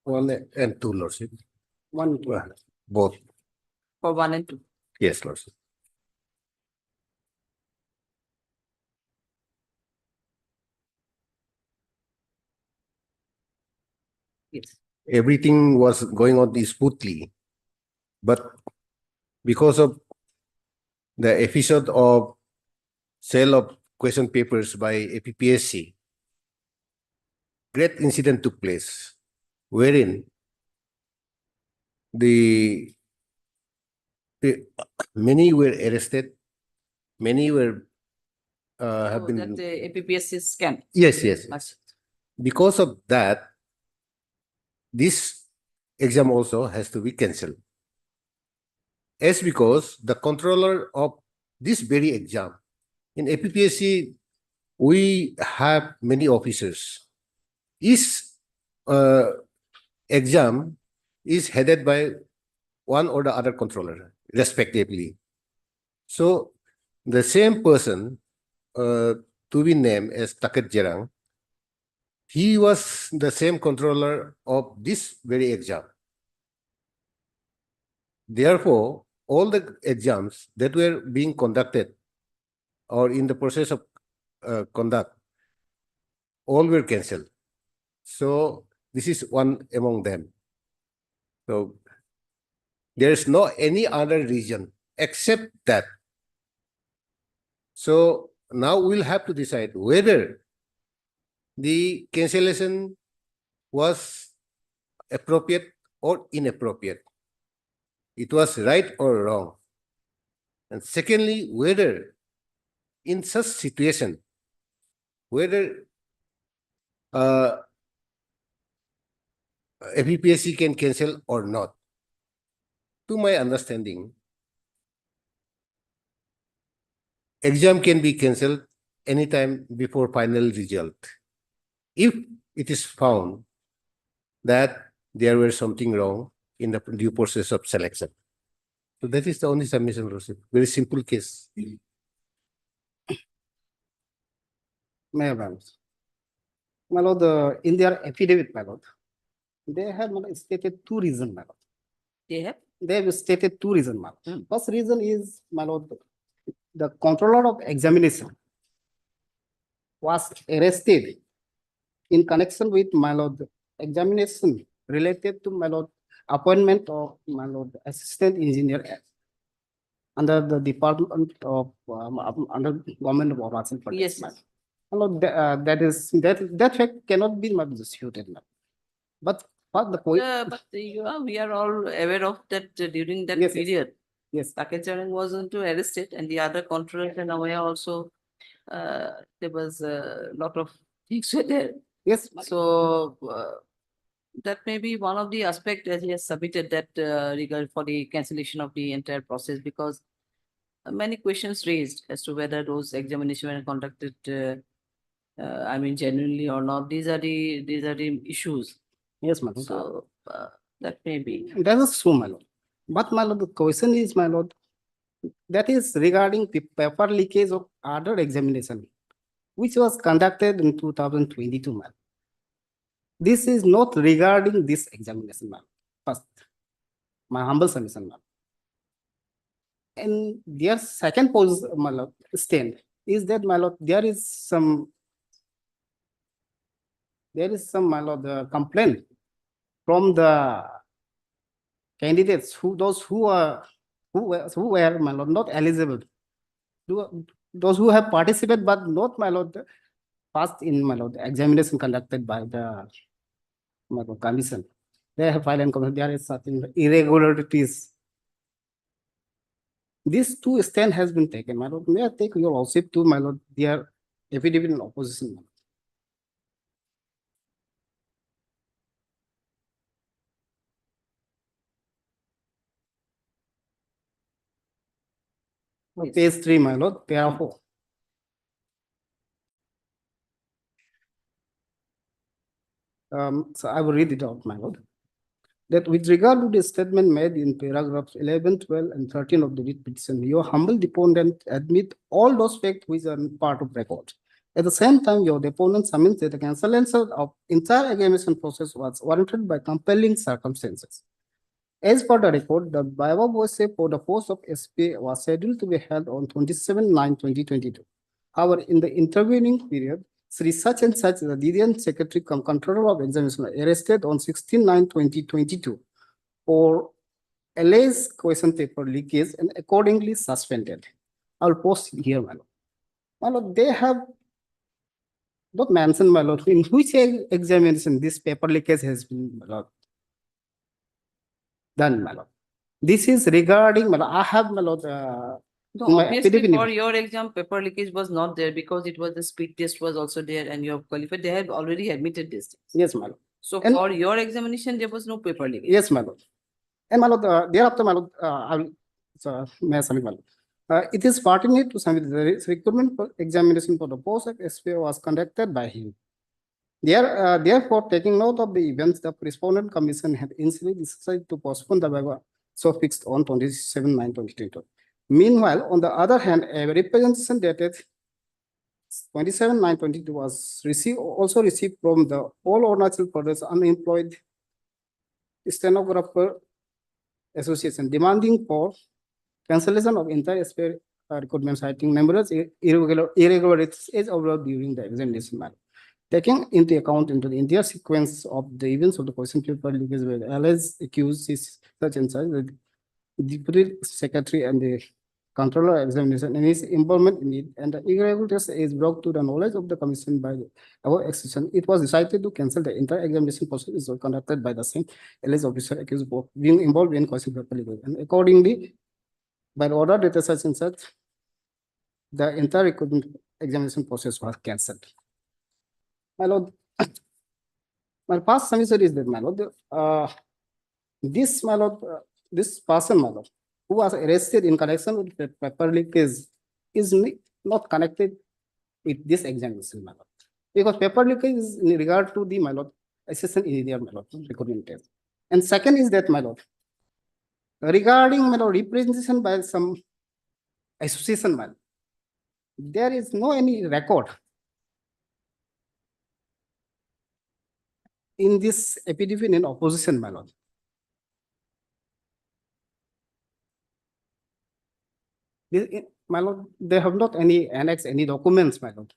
One and two, Lordship. One, two. Well, both. For 1 and 2. Yes, Lordship. Yes. Everything was going on smoothly. But because of the episode of sale of question papers by APPSC, great incident took place wherein the many were arrested, many were have So been that APPS is scam. yes, yes. Yes. Because of that, this exam also has to be cancelled. As because the controller of this very exam in APPSC, we have many officers. Each exam is headed by one or the other controller, respectively. So the same person to be named as Taket Jerang, he was the same controller of this very exam. Therefore, all the exams that were being conducted or in the process of conduct, all were cancelled. So this is one among them. So there is no any other reason except that. So now we'll have to decide whether the cancellation was appropriate or inappropriate. It was right or wrong. And secondly, whether in such situation, whether APPSC can cancel or not. To my understanding, exam can be cancelled anytime before final result. If it is found that there was something wrong in the due process of selection. So that is the only submission, Rosie. Very simple case. May I, my lord, in their affidavit, my lord, they have my lord, stated two reasons, my lord. They have stated two reasons, my lord. First reason is, my lord, the controller of examination was arrested in connection with, my lord, examination related to, my lord, appointment of, my lord, assistant engineer under the department of under government of Arunachal Pradesh. Yes. My lord, that fact cannot be disputed, my lord. But the But we are all aware of that during that Yes, yes. period. yes, Taket Jerang wasn't arrested and the other controllers and aware also, there was a lot of things were there. yes, So that may be one of the aspects that he has submitted that regard for the cancellation of the entire process, because many questions raised as to whether those examinations were conducted, I mean, genuinely or not. These are the issues. yes, my lord. So that may be. That is true, my lord. But my lord, the question is, my lord, that is regarding the paper leakage of other examination, which was conducted in 2022, my lord. This is not regarding this examination, my lord. First, my humble submission, my lord. And their second pose, my lord, stand is that, my lord, there is some, my lord, complaint from the candidates those who were, my lord, not eligible, those who have participated but not, my lord, first in my lord, examination conducted by the my lord, commission. They have filed and commission, there is certain irregularities. These two stand has been taken, my lord. May I take your lordship to my lord, their affidavit in opposition. Yes. Page 3, my lord, paragraph 4. So I will read it out, my lord. That with regard to the statement made in paragraphs 11, 12, and 13 of the writ petition, your humble deponent admit all those facts which are part of record. At the same time, your deponent submits that the cancellation of entire examination process was warranted by compelling circumstances. As per the record, the Bible was for the post of SP was scheduled to be held on 27/9/2022. However, in the intervening period, Sri such and such, the DDN Secretary cum Controller of Examination, arrested on 16/9/2022 for alleged question paper leakage and accordingly suspended. I'll post here, my lord. My lord, they have not mentioned, my lord, in which examination this paper leakage has been, my lord, done, my lord. This is regarding, my lord, I have, my lord, No, my obviously affidavit- for your exam, paper leakage was not there because it was the speed test was also there and you have qualified. They have already admitted this. yes, my lord. So And- for your examination, there was no paper leakage. Yes, my lord. And my lord, thereafter, my lord, I will, may I submit, my lord. It is pertinent to submit the recruitment for examination for the post of SP was conducted by him. Therefore, taking note of the events, the respondent commission had initially decided to postpone the waiver so fixed on 27/9/2022. Meanwhile, on the other hand, a representation dated 27/9/22 was also received from the All Arunachal Pradesh Unemployed Stenographer Association demanding for cancellation of entire SP recruitment, citing numerous irregularities as observed during the examination matter. Taking into account into the entire sequence of the events of the question paper leakage where alleged accused is such and such, the deputy secretary and the controller of examination and his involvement in it, and the irregularities is brought to the knowledge of the commission by our exception. It was decided to cancel the entire examination process is conducted by the same alleged officer accused of being involved in question paper leakage, and accordingly, by the order dated such and such, the entire recruitment examination process was cancelled. My lord, my past submission is that, my lord, this, my lord, this person, my lord, who was arrested in connection with the paper leakage is not connected with this examination, my lord. Because paper leakage is in regard to the, my lord, assistant engineer, my lord, recruitment test. And second is that, my lord, regarding, my lord, representation by some association, my lord, there is no any record in this affidavit in opposition, my lord. My lord, they have not any annex, any documents, my lord,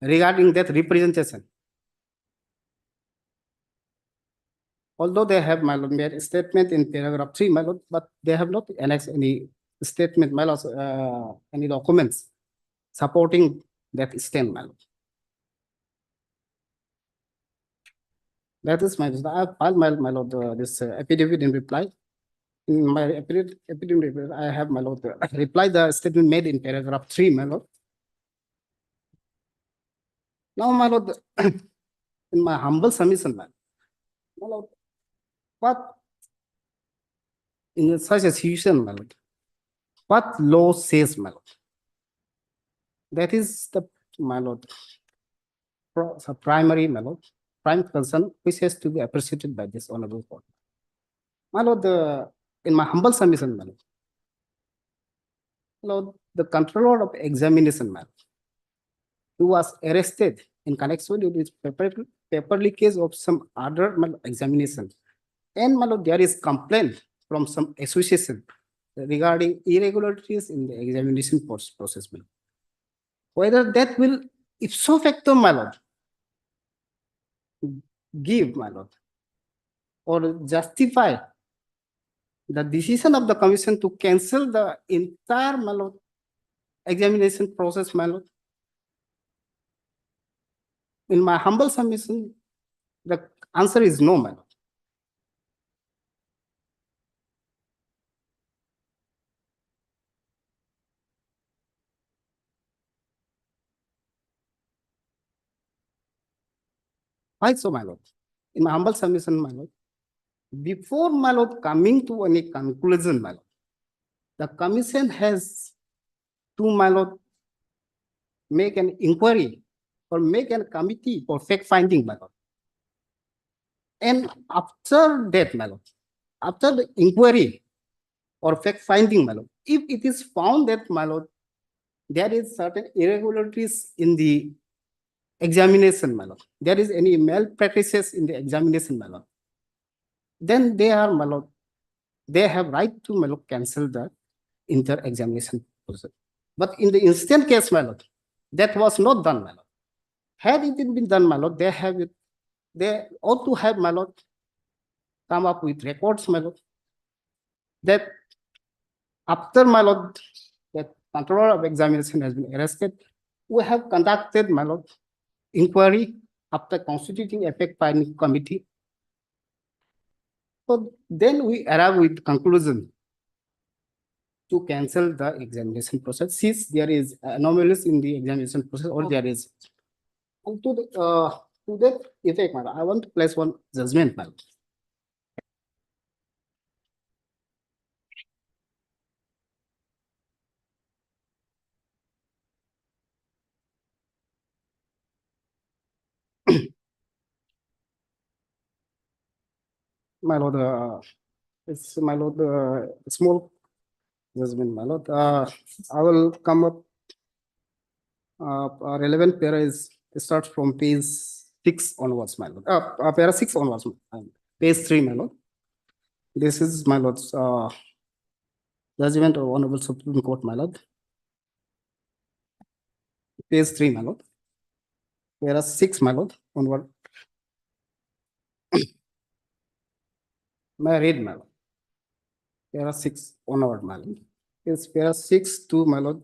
regarding that representation. Although they have, my lord, made a statement in paragraph 3, my lord, but they have not annexed any statement, my lord, any documents supporting that stand, my lord. That is my, I have filed my lord, this affidavit in reply. In my affidavit, I have, my lord, reply the statement made in paragraph 3, my lord. Now, my lord, in my humble submission, my lord, what in such a situation, my lord, what law says, my lord? That is the, my lord, primary, my lord, prime concern, which has to be appreciated by this honorable court. My lord, in my humble submission, my lord, the controller of examination, my lord, who was arrested in connection with paper leakage of some other, my lord, examination. And, my lord, there is complaint from some association regarding irregularities in the examination process, my lord. Whether that will ipso facto, my lord, give, my lord, or justify the decision of the commission to cancel the entire, my lord, examination process, my lord. In my humble submission, the answer is no, my lord. Why so, my lord? In my humble submission, my lord, before my lord coming to any conclusion, my lord, the commission has to, my lord, make an inquiry or make a committee for fact finding, my lord. And after that, my lord, after the inquiry or fact finding, my lord, if it is found that, my lord, there is certain irregularities in the examination, my lord, there is any malpractices in the examination, my lord, then they are, my lord, they have right to, my lord, cancel the inter-examination process. But in the instant case, my lord, that was not done, my lord. Had it been done, my lord, they ought to have, my lord, come up with records, my lord, that after, my lord, that controller of examination has been arrested, we have conducted, my lord, inquiry after constituting a fact finding committee. So then we arrive with conclusion to cancel the examination process since there is anomalies in the examination process or there is. And to that effect, madam, I want to place one judgment, madam. My lord, it's my lord, small judgment, my lord. I will come up. Relevant para is starts from page 6 onwards, my lord. Para 6 onwards, page 3, my lord. This is my lord's judgment of Honorable Supreme Court, my lord. Page 3, my lord. Para 6, my lord, onward. May I read, my lord? Para 6 onward, my lord. It's para 6 to, my lord,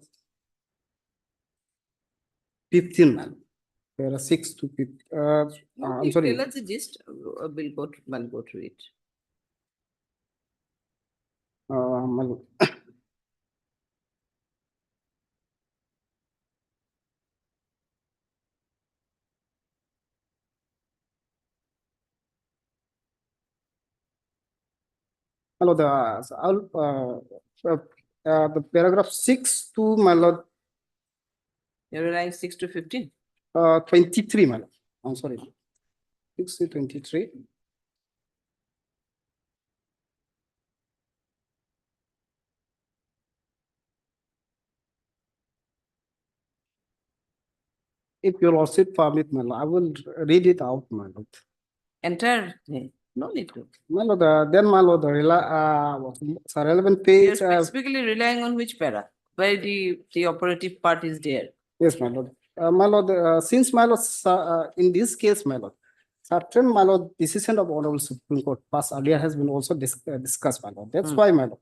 15, my lord. Para 6 to 15. I'm sorry. Tell us the gist, we'll go through it. My lord. My lord, the paragraph 6 to, my lord, You're relying 6 to 15. 23, my lord. I'm sorry. 6 to 23. If your lordship permit, my lord, I will read it out, my lord. Entire, no need to. My lord, then, my lord, relevant You're page. specifically relying on which para? Where the operative part is there. Yes, my lord. My lord, since, my lord, in this case, my lord, certain, my lord, decision of Honorable Supreme Court past earlier has been also discussed, my lord. That's why, my lord.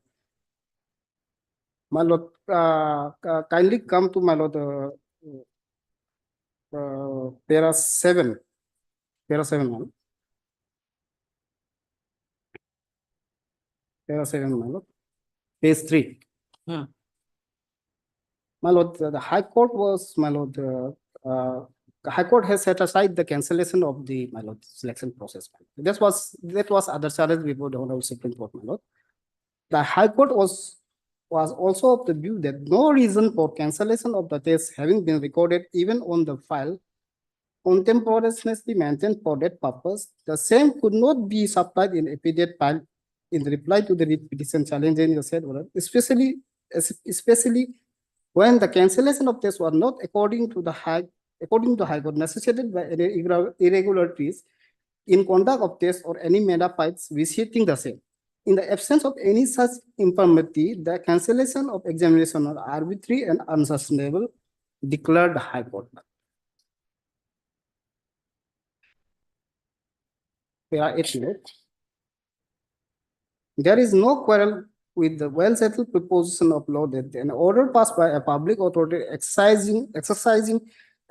My lord, kindly come to, my lord, para 7. Para 7, my lord. Para 7, my lord. Page 3. My lord, the High Court was, my lord, the High Court has set aside the cancellation of the, my lord, selection process. That was other challenge before the Honorable Supreme Court, my lord. The High Court was also of the view that no reason for cancellation of the test having been recorded even on the file contemporaneously maintained for that purpose, the same could not be supplied in immediate file in reply to the petition challenging the said order, especially when the cancellation of test was not according to High Court necessitated by any irregularities in conduct of test or any metaphors vitiating the same. In the absence of any such infirmity, the cancellation of examination are arbitrary and unsustainable, declared the High Court. There is no quarrel with the well-settled proposition of law that an order passed by a public authority exercising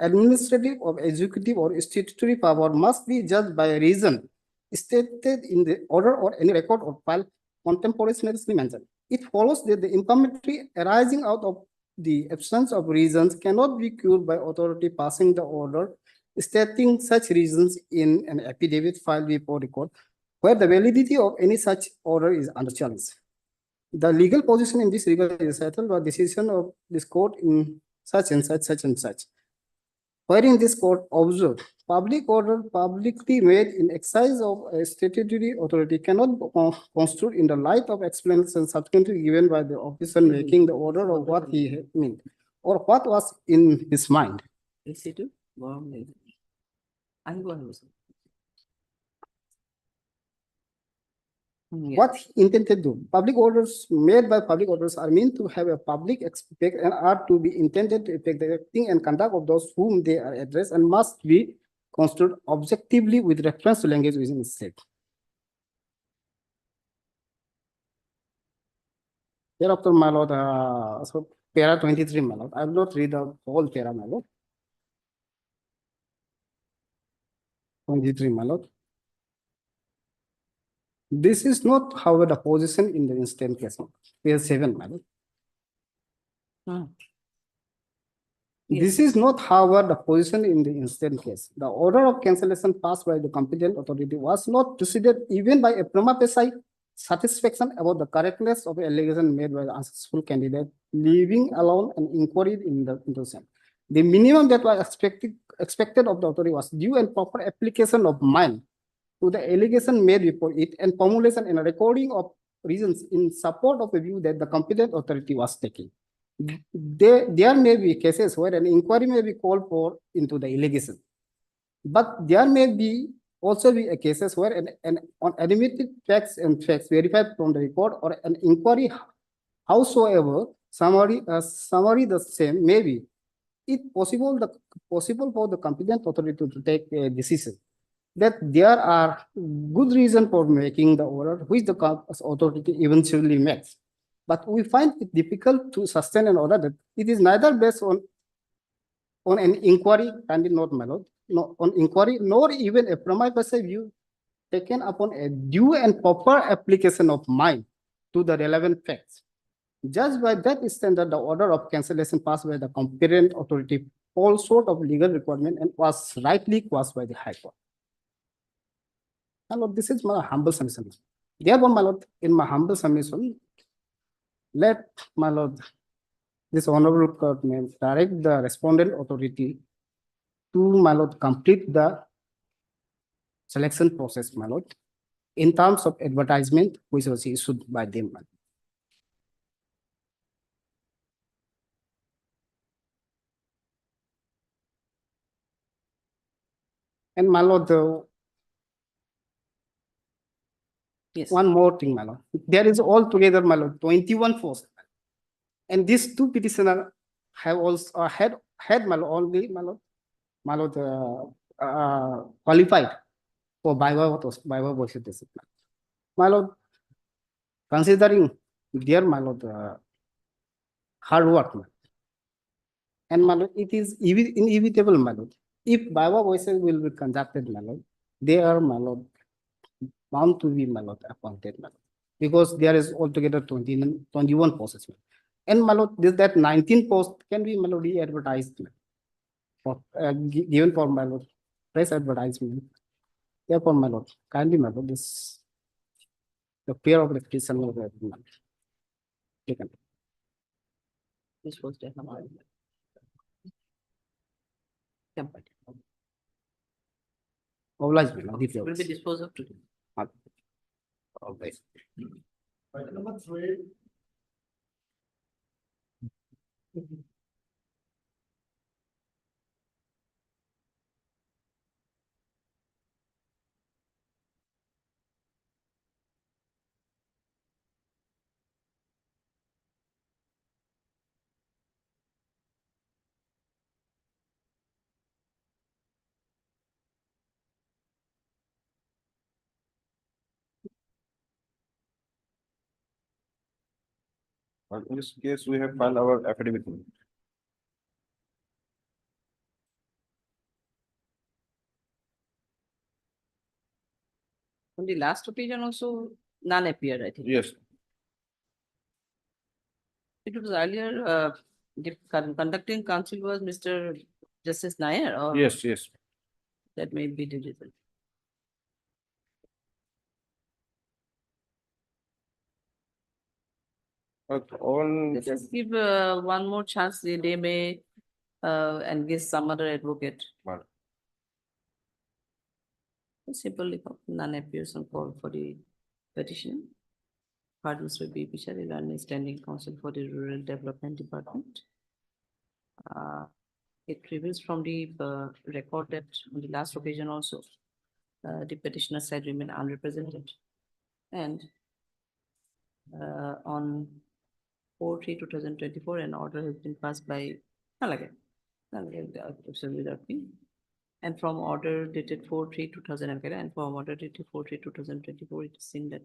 administrative or executive or statutory power must be judged by a reason stated in the order or any record or file contemporaneously mentioned. It follows that the infirmity arising out of the absence of reasons cannot be cured by authority passing the order stating such reasons in an affidavit filed before the court, where the validity of any such order is under challenge. The legal position in this regard is settled by decision of this court in such and such and such. Wherein this court observed, public order publicly made in exercise of a statutory authority cannot be construed in the light of explanations subsequently given by the officer making the order of what he meant or what was in his mind. What he intended to do. Public orders made by public orders are meant to have a public effect and are to be intended to affect the acting and conduct of those whom they are addressed and must be construed objectively with reference to language within the state. Thereafter, my lord, so para 23, my lord. I will not read the whole para, my lord. 23, my lord. This is not, however, the position in the instant case. Page 7, my lord. This is not, however, the position in the instant case. The order of cancellation passed by the competent authority was not preceded even by a prima facie satisfaction about the correctness of the allegation made by the unsuccessful candidate, leaving alone an inquiry in the same. The minimum that was expected of the authority was due and proper application of mind to the allegation made before it and formulation and a recording of reasons in support of the view that the competent authority was taking. There may be cases where an inquiry may be called for into the allegation, but there may be also be a cases where on admitted facts and facts verified from the report or an inquiry, howsoever summary the same may be it possible for the competent authority to take a decision that there are good reason for making the order which the authority eventually makes. But we find it difficult to sustain an order that it is neither based on an inquiry, and not, my lord, no, on inquiry, nor even a prima facie view taken upon a due and proper application of mind to the relevant facts. Judged by that standard, the order of cancellation passed by the competent authority falls short of legal requirement and was rightly quashed by the High Court. My lord, this is my humble submission. Therefore, my lord, in my humble submission, let, my lord, this honorable court may direct the respondent authority to, my lord, complete the selection process, my lord, in terms of advertisement which was issued by them. And my lord, Yes. one more thing, my lord. There is altogether, my lord, 21 posts. And these two petitioners have also had my lord, only, my lord, qualified for Bible worship discipline. My lord, considering their, my lord, hard work, and my lord, it is inevitable, my lord. If Bible worship will be conducted, my lord, they are, my lord, bound to be, my lord, appointed, my lord, because there is altogether 21 posts. And, my lord, that 19 posts can be, my lord, re-advertised, for given for, my lord, press advertisement. Therefore, my lord, kindly, my lord, this the fear of the petition will be taken. This was done. Oblige, my lord, if you Will be disposed of today. oblige. Number 3. In this case, we have filed our affidavit. On the last occasion also, none appeared, I think. Yes. It was earlier, the conducting counsel was Mr. Justice Nair, or? Yes, yes. That may be the reason. But on. Let us give one more chance, they may engage some other advocate. Right. Simply, none appears on call for the petition. Pardons will be Bishari and standing counsel for the Rural Development Department. It reveals from the record that on the last occasion also, the petitioner side remained unrepresented. And on 4/3/2024, an order has been passed by, and from order dated 4/3/2000 and from order dated 4/3/2024, it is seen that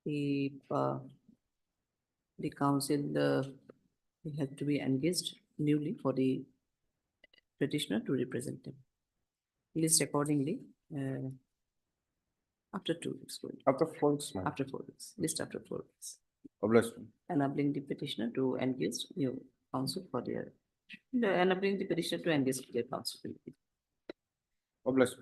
the council had to be engaged newly for the petitioner to represent them. List accordingly after 2 weeks. After 4 weeks, ma'am. After 4 weeks, list after 4 weeks. Obliged. Enabling the petitioner to engage new counsel for their, enabling the petitioner to engage their counsel. Obliged.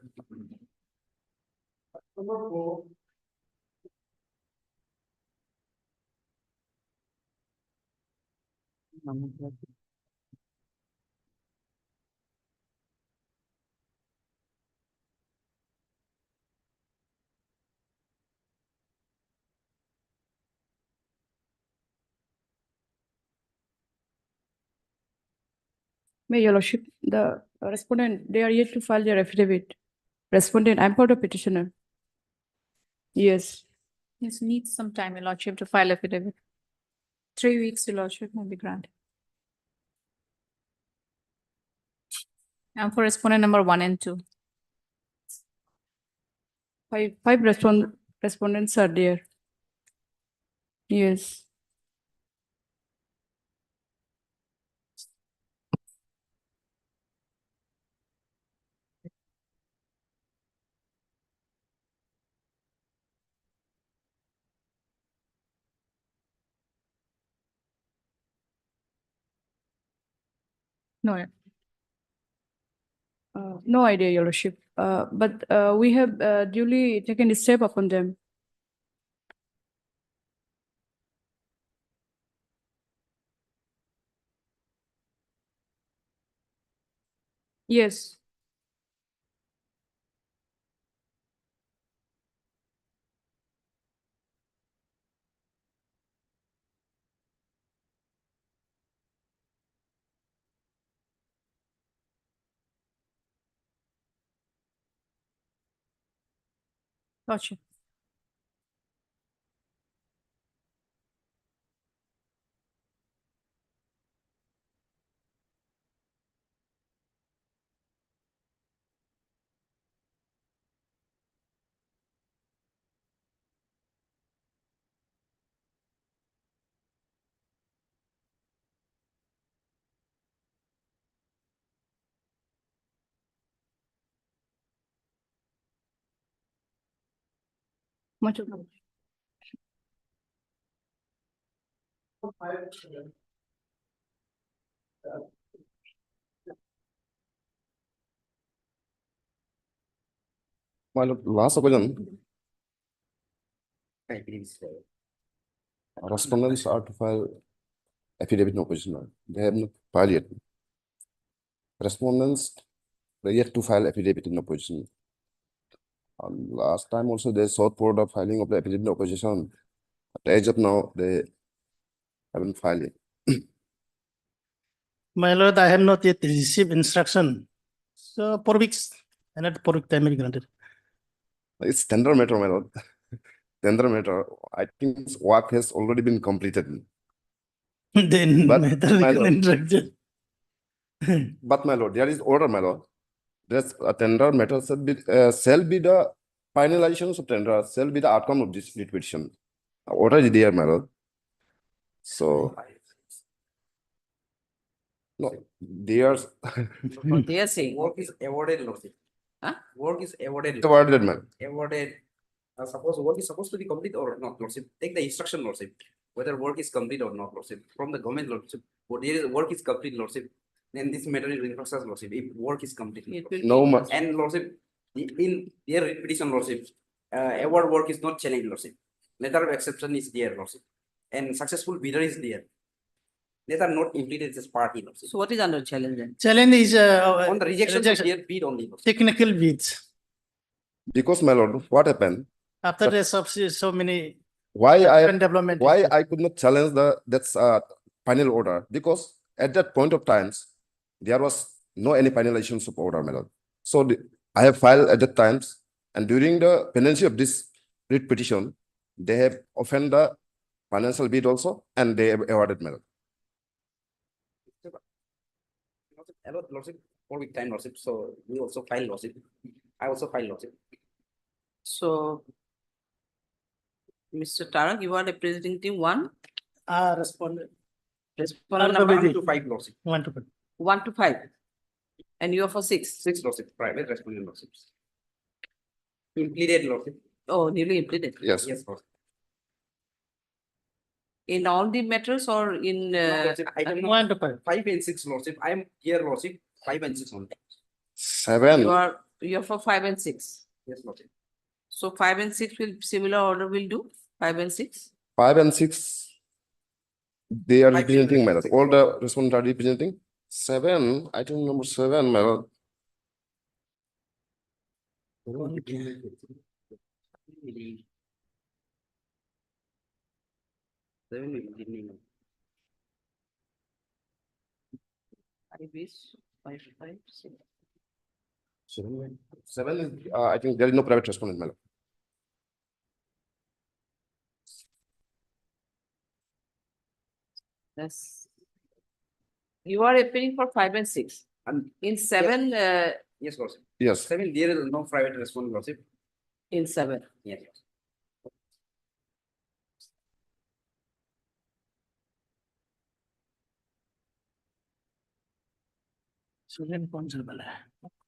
May your lordship, the respondent, they are yet to file their affidavit. Respondent, I'm for the petitioner. Yes. Yes, needs some time, your lordship, to file affidavit. 3 weeks, your lordship, may be granted. And for respondent number 1 and 2. Five respondents are there. Yes. No, No idea, your lordship. But we have duly taken a step upon them. Yes. lordship. Much obliged. My lord, last occasion, respondents are to file affidavit in opposition. They have not filed yet. Respondents, they yet to file affidavit in opposition. Last time also they sought for the filing of the affidavit in opposition. But as of now, they haven't filed it. My lord, I have not yet received instruction. So 4 weeks, another 4 week time will be granted. It's tender matter, my lord. Tender matter. I think work has already been completed. Then But, matter my will lord, instruction. But my lord, there is order, my lord. There's a tender matter shall be the finalization of tender, shall be the outcome of this litigation. Order is there, my lord. So. No, there's. They are saying. Work is awarded, lordship. Huh? Work is awarded. Awarded, man. Awarded Suppose work is supposed to be complete or not, Lordship. Take the instruction, Lordship. Whether work is complete or not, Lordship. From the government, Lordship. What there is work is complete, Lordship. Then this matter is in process, Lordship. If work is complete. It will No, be- ma- And Lordship, in their petition, Lordship, award work is not challenged, Lordship. Letter of exception is there, Lordship. And successful bidder is there. They are not implemented as party, Lordship. So what is under challenge then? Challenge is On the rejection of their bid only, Lordship. technical bids. because my lord, what happened? After But- there's so many Why different development. why I could not challenge that's final order? Because at that point of times, there was no any finalizations of order, my lord. So I have filed at that times, and during the pendency of this writ petition, they have offended the financial bid also, and they have awarded, my lord. Allowed, Lordship, 4 week time, Lordship. So we also file, Lordship. I also file, Lordship. So Mr. Tarak, you are representing one, Respondent. respondent Arda number Vedi. 1 to 5, Lordship. 1 to 5. 1 to 5. And you are for 6. 6, Lordship. Private respondent, Lordship. Implemented, Lordship. Oh, newly implemented. Yes. Yes, Lordship. In all the matters or in, No, Lordship, item number 1 to 5. 5 and 6, Lordship. I am here, Lordship. 5 and 6 only. 7. you are for 5 and 6. Yes, Lordship. So 5 and 6 will, similar order will do, 5 and 6. 5 and 6. They are 5 representing, my lord. six. All the respondents are representing. 7, item number 7, my lord. Five is 5, 5, 6. 7 is, I think there is no private respondent, my lord. Yes. You are appealing for 5 and 6. And In 7, yes, Lordship. Yes. 7, there is no private respondent, Lordship. in 7. Yes.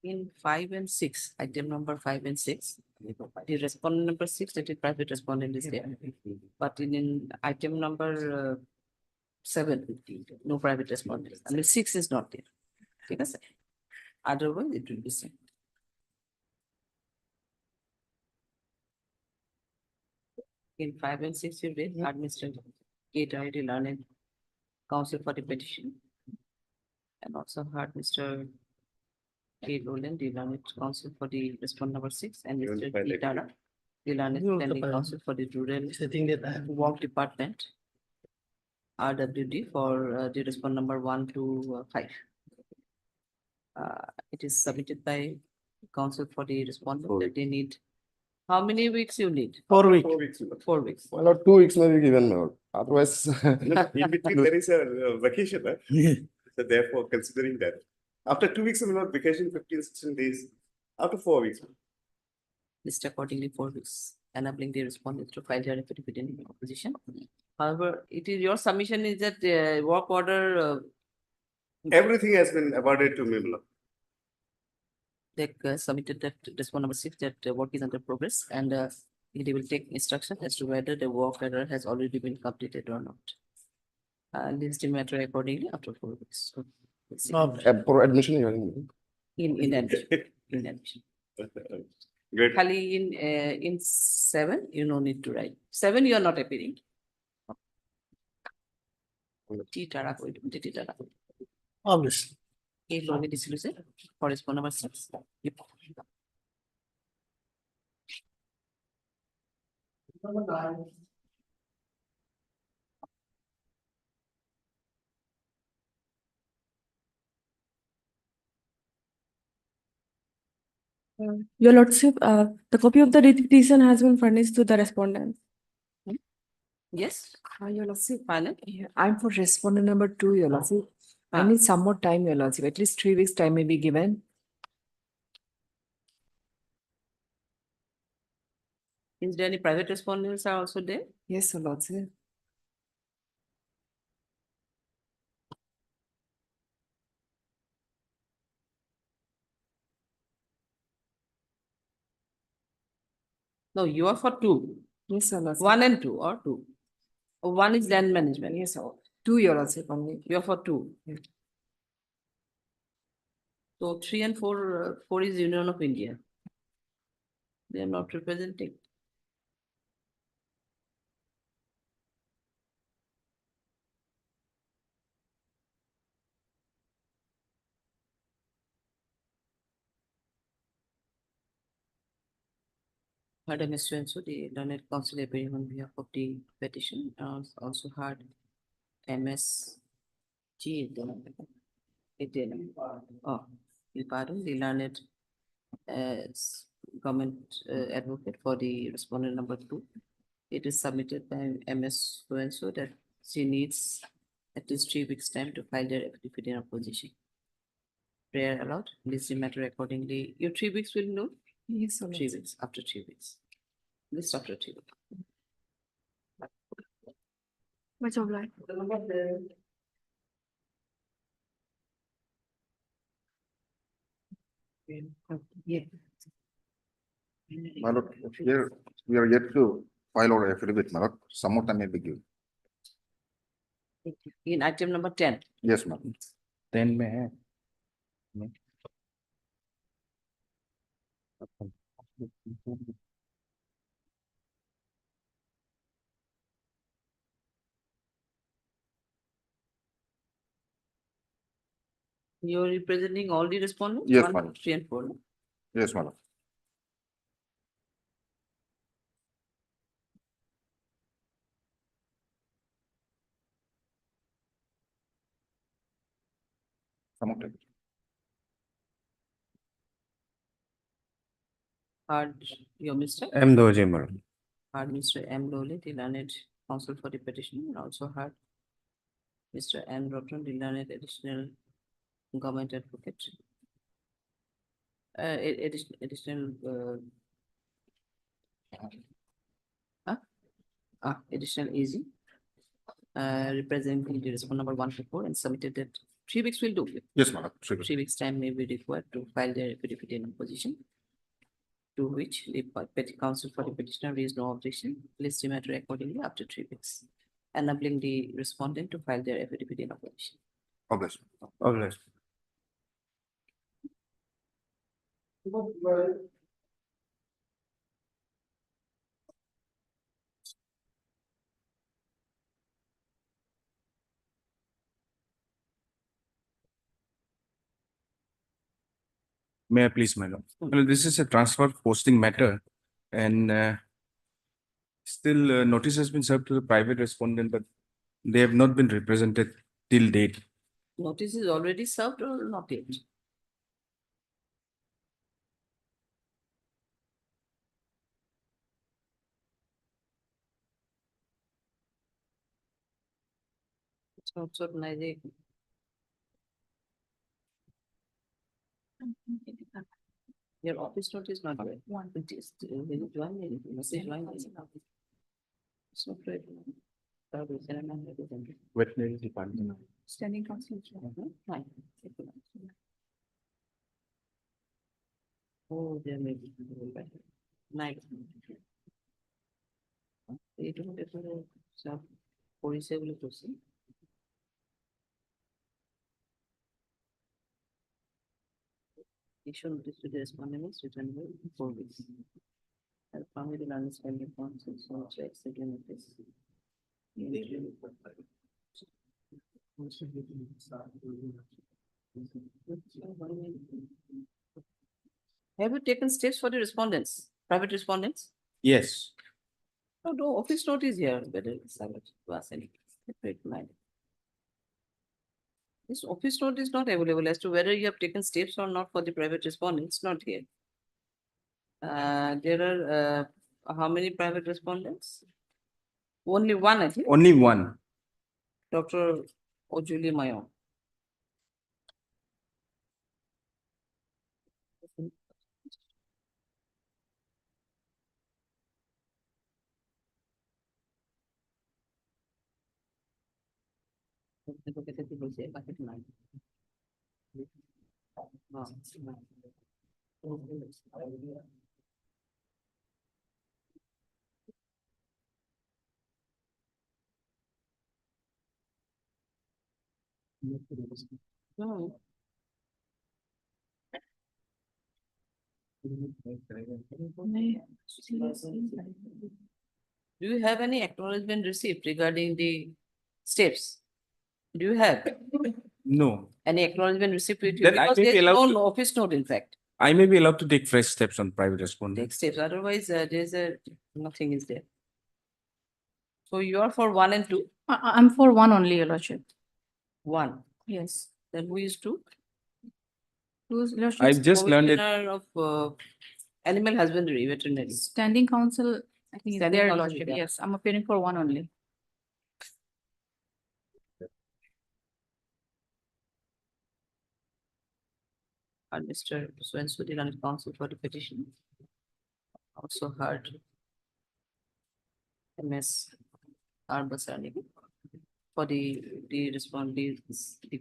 In 5 and 6, item number 5 and 6, the respondent number 6, that is private respondent is there. But in item number 7, no private respondent. I mean, 6 is not there. Take a second. Otherwise, it will be same. In 5 and 6, you read administrative, K. Learned counsel for the petition. And also heard Mr. K. Rowland, the learned counsel for the respondent number 6, and You will Mr. find T. it. Tara, the learned You will standing find it. counsel for the rural I think that I have work department. RWD for the respondent number 1 to 5. It is submitted by counsel for the respondent that they need. How many weeks you need? 4 weeks. 4 weeks. 4 weeks. Well, or 2 weeks may be given, my lord. Otherwise, in between there is a vacation, so therefore considering that. After 2 weeks, my lord, vacation 15, 16 days. After 4 weeks. List accordingly 4 weeks, enabling the respondent to file their affidavit in opposition. However, it is your submission is that work order Everything has been awarded to me, my lord. they submitted that respondent number 6 that work is under progress and they will take instruction as to whether the work order has already been completed or not. List the matter accordingly after 4 weeks. So, we'll see. For admission hearing. In admission, in admission. Great. Khali in 7, you no need to write. 7, you are not appearing. T. Tara, T. Tara. obviously. A log dissolution correspond number 6. Yep. Your Lordship, the copy of the writ petition has been furnished to the respondent. Yes, Your Lordship, final. I'm for respondent number 2, Your Lordship. I Ah. need some more time, Your Lordship. At least 3 weeks time may be given. Is there any private respondents are also there? Yes, Your Lordship. No, you are for two. Yes, Your Lordship. 1 and 2 or 2. One is land management. Yes, sir. 2, Your Lordship, only. You are for 2. So 3 and 4, 4 is Union of India. They are not representing. Madam Ms. Swenso, the learned counsel appearing on behalf of the petition, also had MSG. Oh, pardon, the learned government advocate for the respondent number 2. It is submitted by MS Swenso that she needs at least 3 weeks' time to file their affidavit in opposition. Prayer allowed, list the matter accordingly. Your 3 weeks will know? Yes, Your 3 Lordship. weeks, after 3 weeks. List after 3 weeks. Much obliged. Yeah. My lord, here we are yet to file our affidavit, my lord. Some more time may be given. In item number 10. Yes, madam. Then may I? You're representing all the respondents? Yes, 1, madam. 2, 3 and 4. no? Yes, madam. Some more time. Hard, your Mr. M. Doje, madam. Hard Mr. M. Lole, the learned counsel for the petition, and also had Mr. M. Rotten, the learned additional government advocate. Additional, additional easy. Representing the respondent number 1 to 4 and submitted that 3 weeks will do. Yes, madam. 3 weeks time may be required to file their affidavit in opposition. To which the petty counsel for the petitioner raised no objection, list the matter accordingly after 3 weeks. Enabling the respondent to file their affidavit in opposition. Obliged. Obliged. May I please, my lord? Well, this is a transfer posting matter and still notice has been served to the private respondent, but they have not been represented till date. Notice is already served or not yet? It's not organization. Your office note is not there. It is, will you join me? You must join me. It's not right. Veterinary department. Standing counsel. Fine. Oh, there may be. Night. You don't have to, so, 47 percent. Issue notice to the respondent is written by 4 weeks. And family will understand the concept, so much exciting notice. Have you taken steps for the respondents, private respondents? Yes. No, office note is here, whether it's to ask any separate mind. This office note is not available as to whether you have taken steps or not for the private respondents, not here. There are, how many private respondents? Only one, I think. Only one. Dr. Ojuli Mayo. Hmm. Do you have any acknowledgement received regarding the steps? Do you have No, any acknowledgement received with you? Then I Because may be there's allowed no office note, in fact. I may be allowed to take fresh steps on private respondent. Take steps, otherwise there's nothing is there. So you are for 1 and 2? I'm for one only, Your Lordship. 1. Yes. Then who is 2? Who's Your Lordship? I've just learned it. Commissioner of Animal Husbandry, Veterinary. Standing counsel, I think is Standing there, Your counsel, Lordship. yeah. Yes, I'm appearing for one only. And Mr. Swensu did on counsel for the petition. Also heard MS Arbasani for the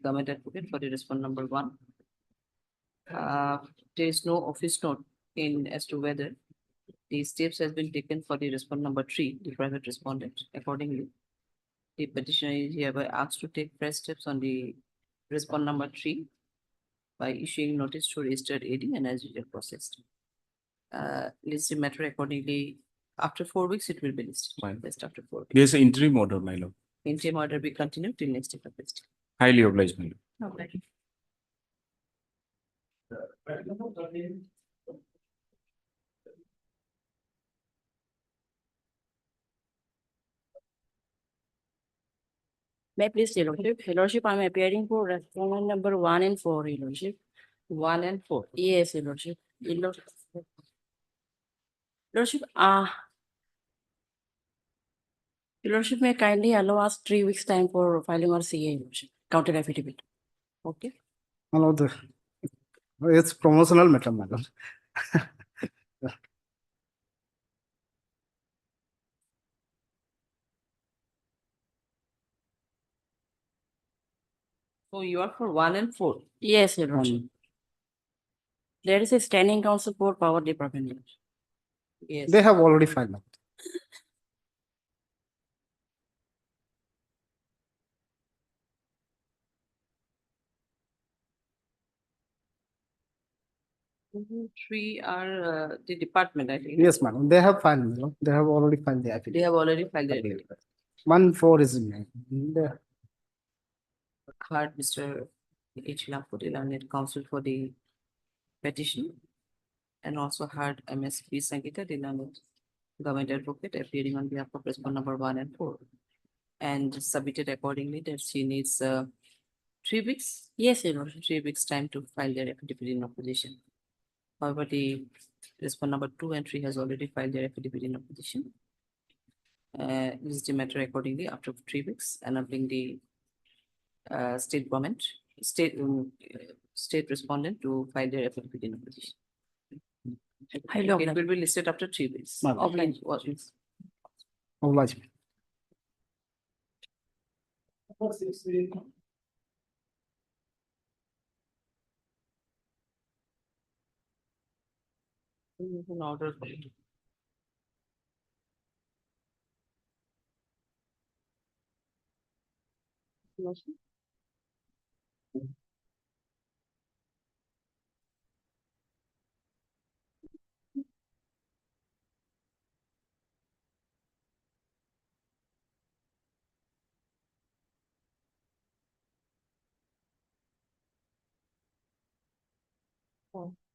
government advocate for the respond number 1. There is no office note in as to whether the steps has been taken for the respond number 3, the private respondent. Accordingly, the petitioner is hereby asked to take fresh steps on the respond number 3 by issuing notice to registered AD and as usual processed. List the matter accordingly. After 4 weeks, it will be listed. Fine. Just after 4 weeks. There's an interim order, my lord. Interim order be continued till next date of listing. Highly obliged, my lord. Okay. May I please, Your Lordship? Your Lordship, I'm appearing for respondent number 1 and 4, Your Lordship. 1 and 4. Yes, Your Lordship. Your Lordship, Your Lordship, may kindly allow us 3 weeks time for filing our CA, Your Lordship, counter affidavit. Okay. My lord, it's promotional matter, my lord. So you are for 1 and 4. Yes, Your Lordship. There is a standing counsel for power department. Your Lordship. Yes. They have already filed. Mhm. 3 are the department, I think. Yes, madam. They have filed, my lord. They have already filed the They affidavit. have already filed their affidavit. 1, 4 is in there. Heard Mr. H. Lampoti, learned counsel for the petition. And also heard MSP Sangeeta, the learned government advocate appearing on behalf of respondent number 1 and 4. And submitted accordingly that she needs 3 weeks. Yes, Your Lordship. 3 weeks time to file their affidavit in opposition. However, the respondent number 2 and 3 has already filed their affidavit in opposition. List the matter accordingly after 3 weeks, enabling the state government, state respondent to file their affidavit in opposition. Highly It obliged. will be listed after 3 weeks. Madam. Obliged. Obliged. An order for it.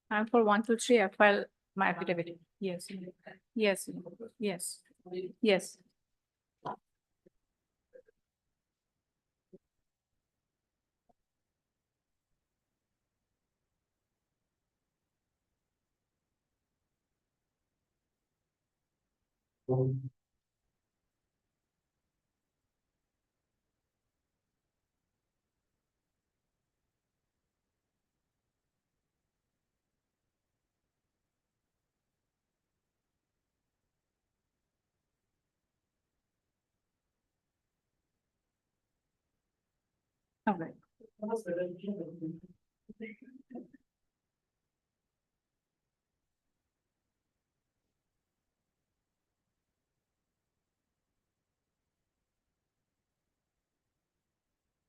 I'm for 1, 2, 3. I file my affidavit. Yes. Yes. Yes. Yes. All right.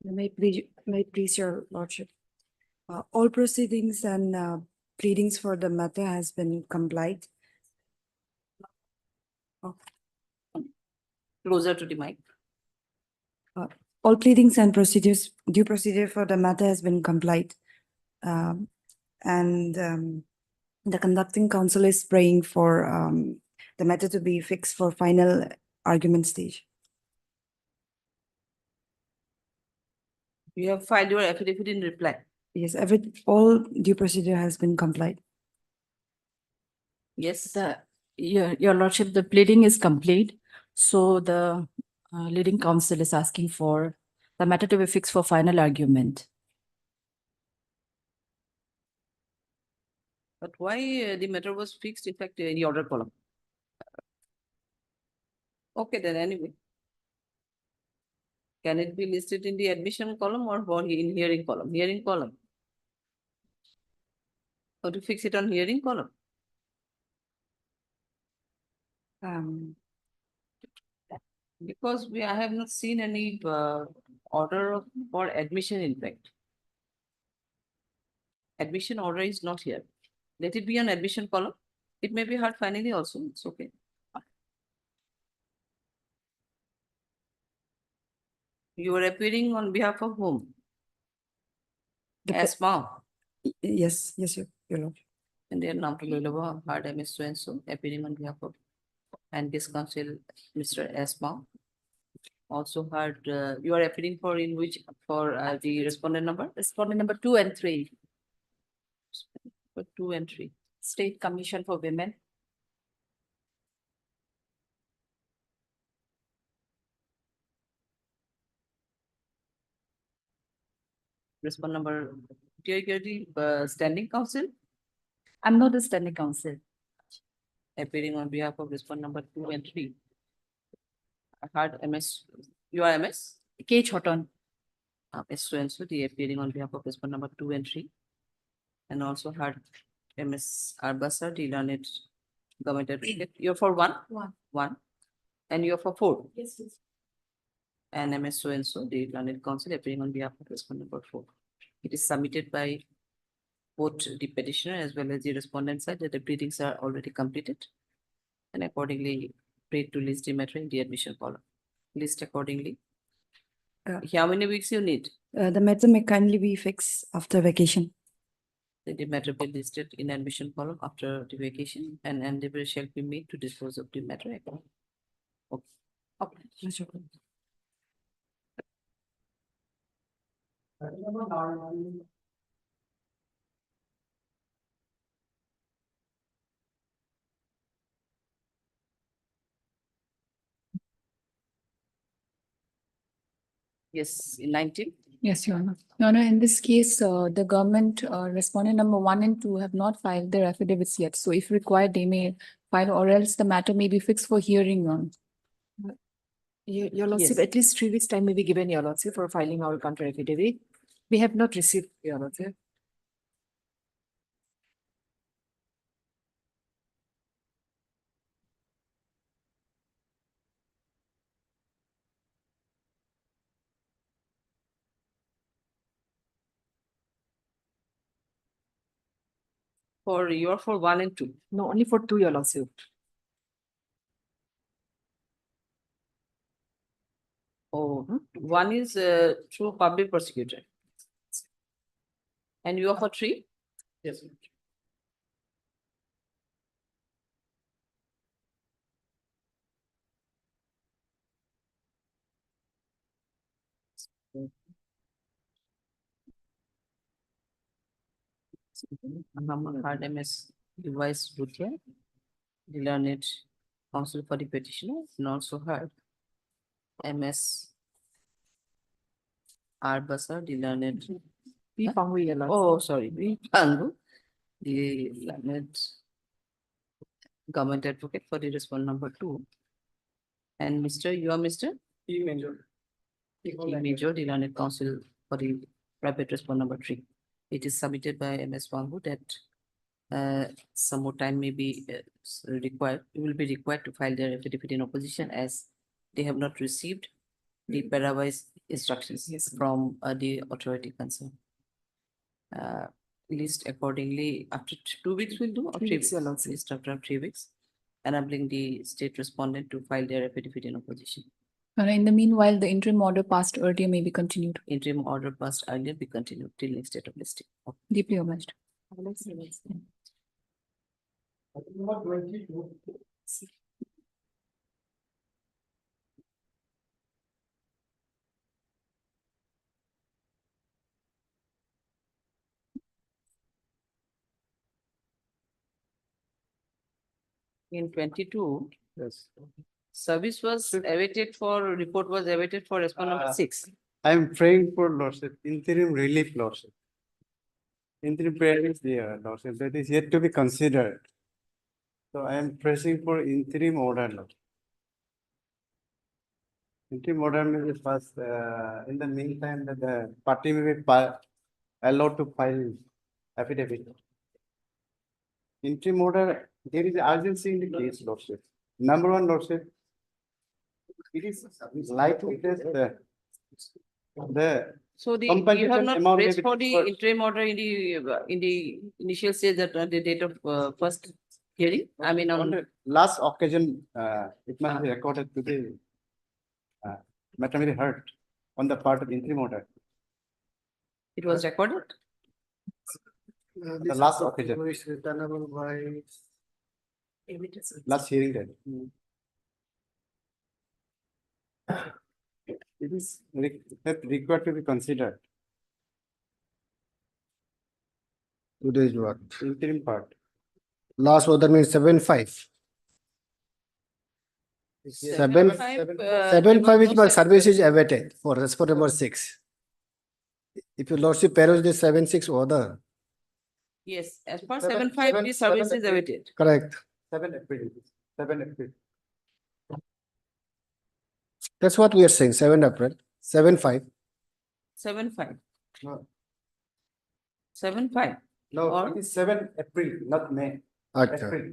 May I please, May it please your lordship. All proceedings and pleadings for the matter has been complied. Closer to the mic. All pleadings and procedures, due procedure for the matter has been complied. And the conducting counsel is praying for the matter to be fixed for final argument stage. You have filed your affidavit in reply. Yes, all due procedure has been complied. Yes. Your lordship, the pleading is complete. So the leading counsel is asking for the matter to be fixed for final argument. But why the matter was fixed, in fact, in the order column? Okay, then anyway. Can it be listed in the admission column or in hearing column? Hearing column. How to fix it on hearing column? Because I have not seen any order for admission, in fact. Admission order is not here. Let it be on admission column. It may be heard finally also. It's okay. You are appearing on behalf of whom? Asma. Yes, your lordship. And their name to Lulova, hard MS so and so, appearing on behalf of and this counsel, Mr. Asma. Also heard, you are appearing for in which, for the respondent number? Respondent number 2 and 3. For 2 and 3. State Commission for Women. Respondent number, do you get the standing counsel? I'm not the standing counsel. Appearing on behalf of respondent number 2 and 3. I heard MS, you are MS? K. Choton. MS so and so, the appearing on behalf of respondent number 2 and 3. And also heard MS Arbasa, the learned government advocate. You're for 1? 1. And you're for 4? Yes. And MS so and so, the learned counsel appearing on behalf of respondent number 4. It is submitted by both the petitioner as well as the respondent side that the pleadings are already completed. And accordingly, prayed to list the matter in the admission column. List accordingly. How many weeks you need? The matter may kindly be fixed after vacation. The matter be listed in admission column after the vacation and endeavor shall be made to dispose of the matter. Okay. Okay. Yes, in 19. Yes, Your Honor. Your Honor, in this case, the government respondent number 1 and 2 have not filed their affidavits yet. So if required, they may file or else the matter may be fixed for hearing, Your Honor. Your lordship, Yes. at least 3 weeks time may be given, your lordship, for filing our counter affidavit. We have not received, your lordship. For you're for 1 and 2. No, only for 2, your lordship. Oh, 1 is through public prosecutor. And you are for 3? Yes. Hard MS device Bhutia, the learned counsel for the petitioner, and also heard MS Arbasa, the learned. We found your lordship. Oh, sorry, we Pangu, the learned government advocate for the respondent number 2. And Mr. You are Mr. E. Major. Major, the learned counsel for the private respondent number 3. It is submitted by MS Pangu that some more time may be required. It will be required to file their affidavit in opposition as they have not received the parawise instructions from the authority concerned. List accordingly after 2 weeks we'll do, or 3 weeks, list after 3 weeks, enabling the state respondent to file their affidavit in opposition. In the meanwhile, the interim order passed earlier may be continued. Interim order passed earlier be continued till next date of listing. Deeply obliged. In 22, Yes. service was awaited for, report was awaited for respondent number 6. I am praying for lordship, interim relief lordship. Interim prayer is there, lordship, that is yet to be considered. So I am pressing for interim order, lordship. Interim order may be passed, in the meantime, that the party may be allowed to file affidavit. Interim order, there is urgency in the case, lordship. Number one, lordship. It is likely that the So the, you compensation have not amount may raised be for the different. interim order in the initial stage that the date of first hearing, I mean On on, the last occasion, it must be recorded to the matter may be heard on the part of the interim order. it was recorded? The last occasion, Returnable by. last hearing date. It is required to be considered, Today's what? interim part. Last order means 7/5. 7/5, 7/5 is no my such- service is awaited for respond number 6. If your lordship peruse the 7/6 order, Yes, as per 7/5, Seven- the seven- service seven is awaited. correct. 7 April, 7 April. That's what we are saying, 7 April, 7/5. 7/5, No, 7/5. no, Or- it is 7 April, not May. Acha. April.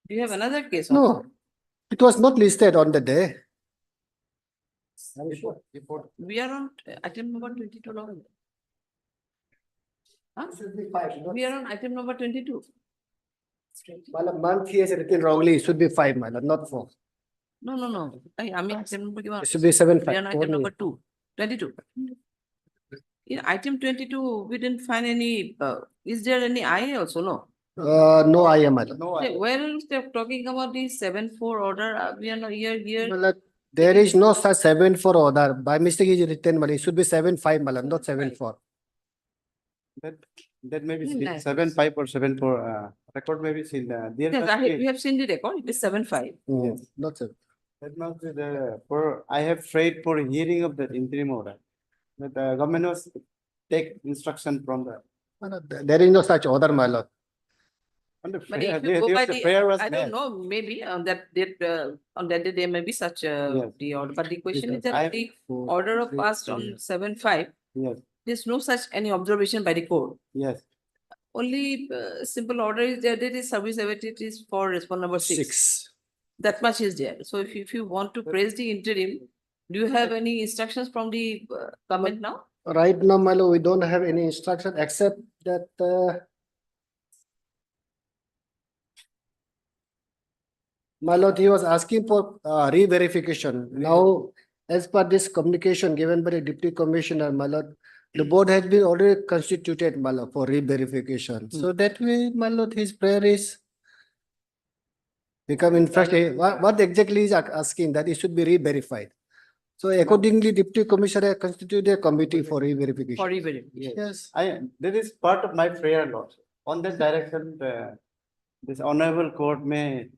Do you have another case? No, it was not listed on the day. Report. We are on item number 22 now. Huh? Should be 5. We are on item number 22. While a month he has written wrongly, it should be 5, my lord, not 4. No, no, no. I mean, item number It should be 7/5. we are on item number 22. In item 22, we didn't find any, is there any I also? No. No, I am, my lord. No, Say, where else they're talking about the 7/4 order? We are not here. My lord, there is no such 7/4 order. By mistake, he written, but it should be 7/5, my lord, not 7/4. that may be Nice. 7/5 or 7/4, record may be seen, there Yes, must we be, have seen the record. It is 7/5. Not 7. that must be I have prayed for hearing of the interim order. But the government was take instruction from the, My lord, there is no such order, my lord. on the But prayer, if you go by the the, prayer was I made. don't know, maybe on that date, on that day, there may be such Yes. the order, but the question is I that have- the order of passed on 7/5, Yes, there's no such any observation by the court. yes. Only simple order is there, that is service awaited is for respond number 6. That much is there. So if you want to praise the interim, do you have any instructions from the government now? Right now, my lord, we don't have any instruction except that my lord, he was asking for re-verification. Now, as per this communication given by the deputy commissioner, my lord, the board has been already constituted, my lord, for re-verification. So that way, my lord, his prayer is become infrastructure. What exactly is asking that it should be re-verified. So accordingly, deputy commissioner constituted a committee for re-verification. For re-verification. Yes. That is part of my prayer, Lord. On that direction, this honorable court may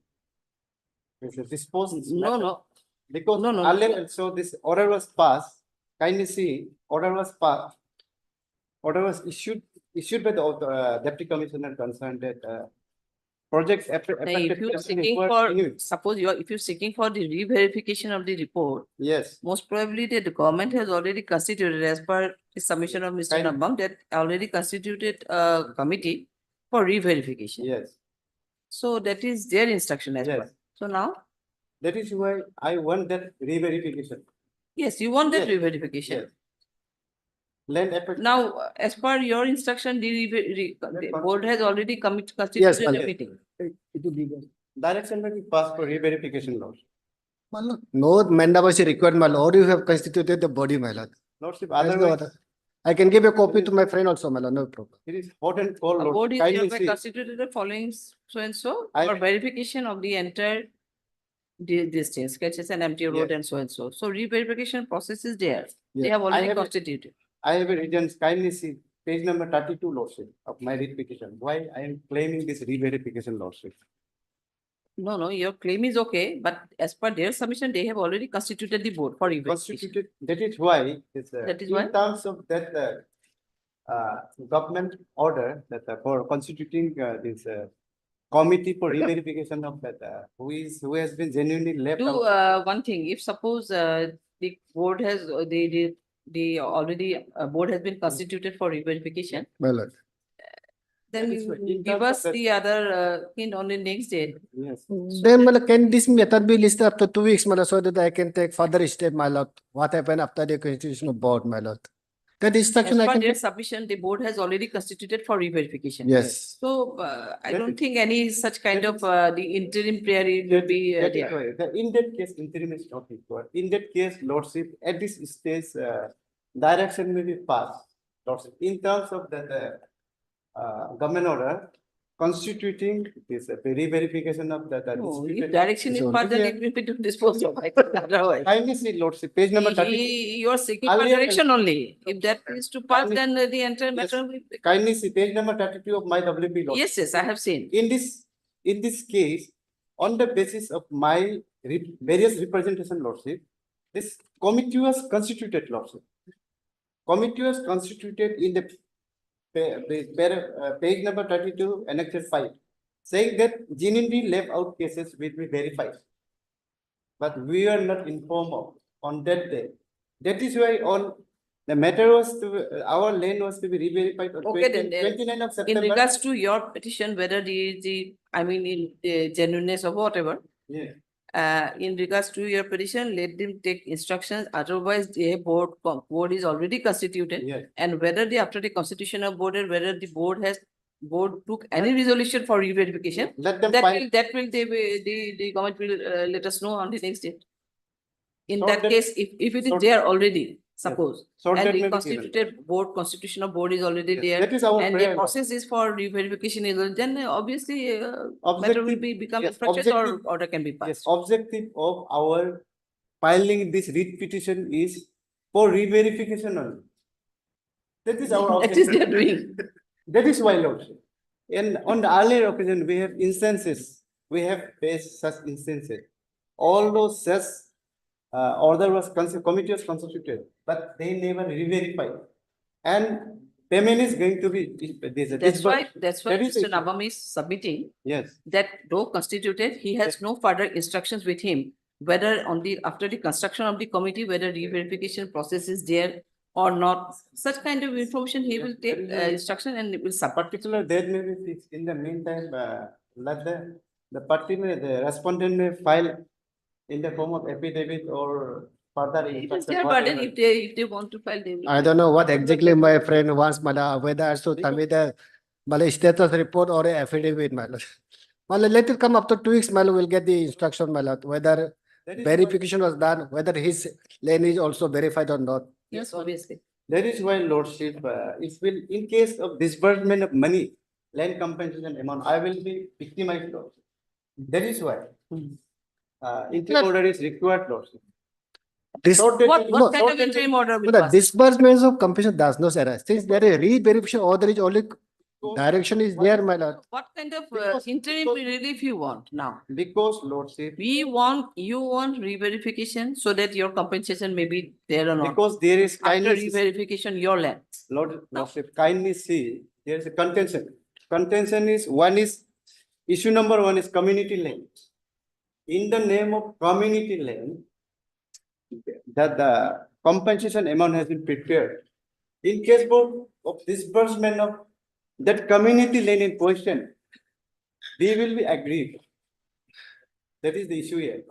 dispose. this No, matter. no. Because No, no. earlier, so this order was passed, kindly see, order was passed. Order was issued by the deputy commissioner concerned that projects Now, if you're seeking for, suppose if you're seeking for the re-verification of the report, Yes, most probably the government has already constituted, as per the submission of Mr. Kind- Nambang, that already constituted a committee for re-verification. yes, So that is their instruction as Yes. well. So now, that is why I want that re-verification. Yes, you want that Yes, re-verification. yes. Land effect. Now, as per your instruction, the board has already Yes, constituted a Malad. meeting. It will be good. Direction will be passed for re-verification laws. No mandatory required, my lord, you have constituted the body, my lord. Lordship, otherwise, I can give a copy to my friend also, my lord, no problem. It is hot and cold, A board lordship. is Kindly hereby see. constituted the following so and so I- for verification of the entire these things, sketches and empty road and so and so. So re-verification process is there. They Yes, have I already have a- constituted. I have a written, kindly see, page number 32, lordship, of my writ petition. Why I am claiming this re-verification, lordship? No, your claim is okay, but as per their submission, they have already constituted the board for re-verification. Constituted, that is why, it's, That is in why? terms of that, government order that for constituting, this, committee for re-verification of that, who has been genuinely left Do out. one thing, if suppose the board has, the already, board has been constituted for re-verification, My lord. then That is you what- in give terms of us that- the other hint on the next day. Yes. Then, can this method be listed after 2 weeks, my lord, so that I can take further step, my lord? What happened after the constitutional board, my lord? That As instruction I per can. their submission, the board has already constituted for re-verification. Yes. So I That don't is- think any such kind that of is- the interim prayer will be That is there. why, in that case, interim is not required. In that case, lordship, at this stage, direction may be passed. Lordship, in terms of that, government order constituting this re-verification of that. No, if disputed- direction is is passed, then already it will be to dispose of. I think otherwise. Kindly see, lordship, page number 30. You are seeking for Earlier- direction only. If that is to pass, Kindly- then the entire Yes. matter will. Kindly see page number 32 of my WP law. Yes, I have seen. In this case, on the basis of my various representation lordship, this committee was constituted lordship. Committee was constituted in the page number 32, annexed 5, saying that genuinely left out cases will be verified. But we are not informed of on that day. That is why on the matter was to, our lane was to be re-verified on Okay, then, 29 of In September. regards to your petition, whether I mean, in the genuineness or whatever, Yeah. in regards to your petition, let them take instructions, otherwise the board is already constituted. Yes. And whether after the constitution of board, whether the board took any resolution for re-verification, Let them that find. the government will let us know on the next day. In So that that- case, if it is so- there already, suppose, So that and may the be given. constituted board, constitutional board is already Yes, there, that is our and the prayer. process is for re-verification, then obviously matter will Objective- be become yes, infractions or objective- order can be Yes, passed. objective of our filing this writ petition is for re-verification only. That is our That is objective. their doing. That is why, lordship. And on the earlier occasion, we have instances, we have faced such instances. Although such order was committee was constituted, but they never re-verified. And payment is going to be. That's why that is Mr. it. Navam is submitting Yes. that though constituted, he has no further instructions with him. Whether after the construction of the committee, whether re-verification process is there or not, such kind of information he will take instruction and it will submit. Particular date may be fixed. In the meantime, let the party the respondent may file in the form of affidavit or further. It is instruction, their whatever. burden, if they want to file, they will. I don't know what exactly my friend wants, whether I should submit a status report or a affidavit, let it come after 2 weeks, we'll get the instruction, whether verification was done, whether his lane is also verified or not. Yes, obviously. That is why, lordship, it will, in case of disbursement of money, land compensation amount, I will be victimized, lordship. That is why. Interim order is required, lordship. What kind of interim order will The pass? disbursements of compensation does not arise. Since there is re-verification order is only direction is there, my lord. What kind of interim relief you want now? Because, lordship. You want re-verification so that your compensation may be there or not. Because there is After kindness. re-verification, your land. Lordship, kindly see, there is a contention. Contention is, issue number 1 is community land. In the name of community land, that the compensation amount has been prepared. In case of disbursement of that community land in question, they will be agreed. That is the issue here.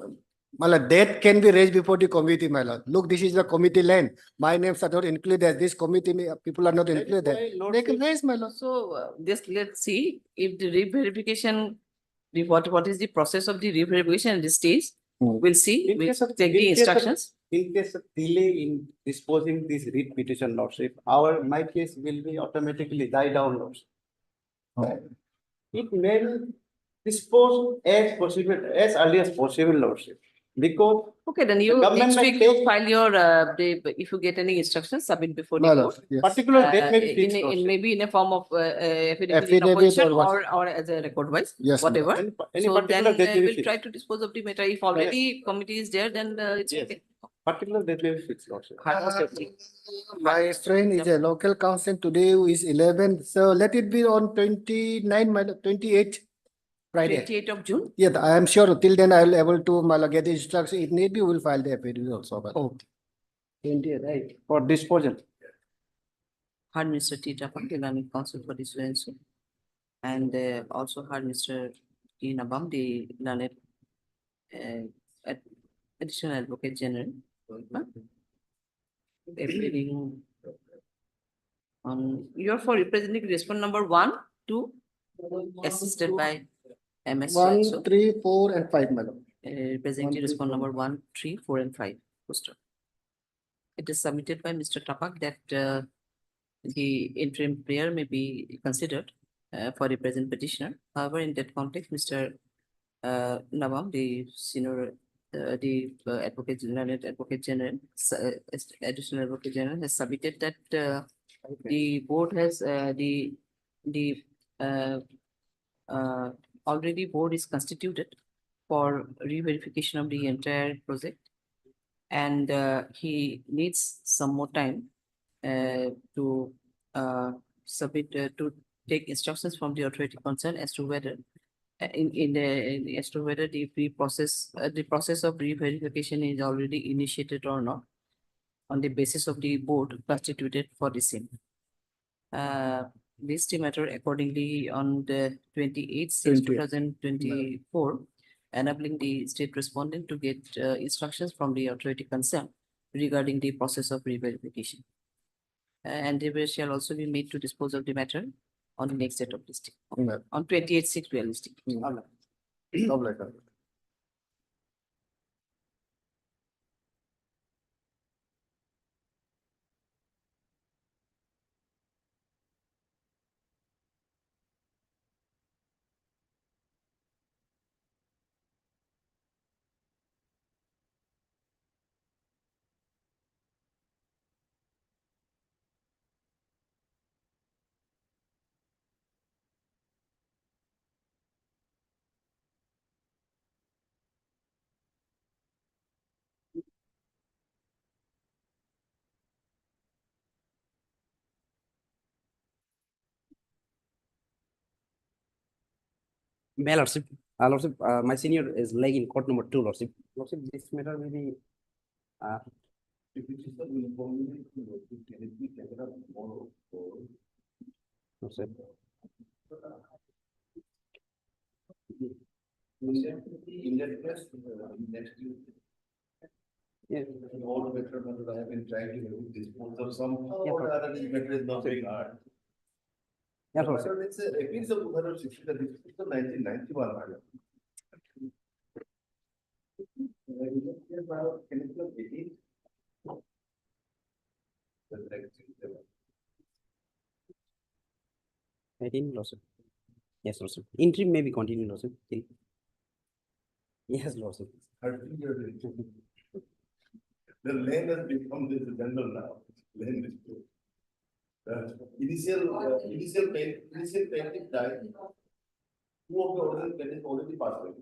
my lord, that can be raised before the committee, my lord. Look, this is the committee land. My names are not included. This committee, people are not That is included. why They can Lordship- raise, my lord. So just let's see if the re-verification, what is the process of the re-verification at this stage? We'll see, In we'll case of- take in the case of- instructions. In case of delay in disposing this writ petition, Lordship, my case will be automatically die down, Lordship. It may be disposed as possible, as early as possible, Lordship, because Okay, then the you, government next may week you take- file your, if you get any instructions, submit before the My court. lord, yes. particular date may be In, fixed, in Lordship. maybe in a form of affidavit in Affidavit opposition or what- or as a record wise, Yes, my lord. whatever. Any So then particular date may be we'll try fixed. to dispose of the matter. If already committee is there, then it's Yes. okay. Particular date may be fixed, Lordship. Harmless everything. My friend is a local council today who is 11, so let it be on 29, my lord, 28 Friday. 28th of June. Yeah, I am sure till then I will able to, my lord, get the instruction. If need be, we will file the affidavit also. my lord. 28, right, for disposal. Heard Mr. T. Tapak, the learning council for this and so. And also heard Mr. T. Nabam, the learned additional advocate general. Appearing on, you're for representing respond number 1, 2, assisted by MS. 1, 3, 4, and 5, my lord. Representing respond number 1, 3, 4, and 5. Poster. It is submitted by Mr. Tapak that the interim prayer may be considered for the present petitioner. However, in that context, Mr. Nawam, the senior, advocate general, additional advocate general, has submitted that the board has already board is constituted for re-verification of the entire project, and he needs some more time to submit to take instructions from the authority concerned as to whether as to whether the process of re-verification is already initiated or not on the basis of the board constituted for the same. This matter accordingly on the 28/6/2024, enabling the state respondent to get instructions from the authority concerned regarding the process of re-verification. And they shall also be made to dispose of the matter on the next date of listing. On 28/6 we are listing. My Lordship, my senior is laying in court number 2, Lordship. Lordship, this matter may be, Lordship. Yeah. All better matters I have been trying to dispose of some. Yeah, All other matter is not very hard. Yeah, Lordship. It's a piece of 260, that is 1991. madam. Can it be 18? The next thing, 18, Lordship. Yes, Lordship. Interim may be continued, Lordship. Yes, Lordship. 30 years. The land has become this general now. Land is good. Initial painting died. Two of the original painting already passed away.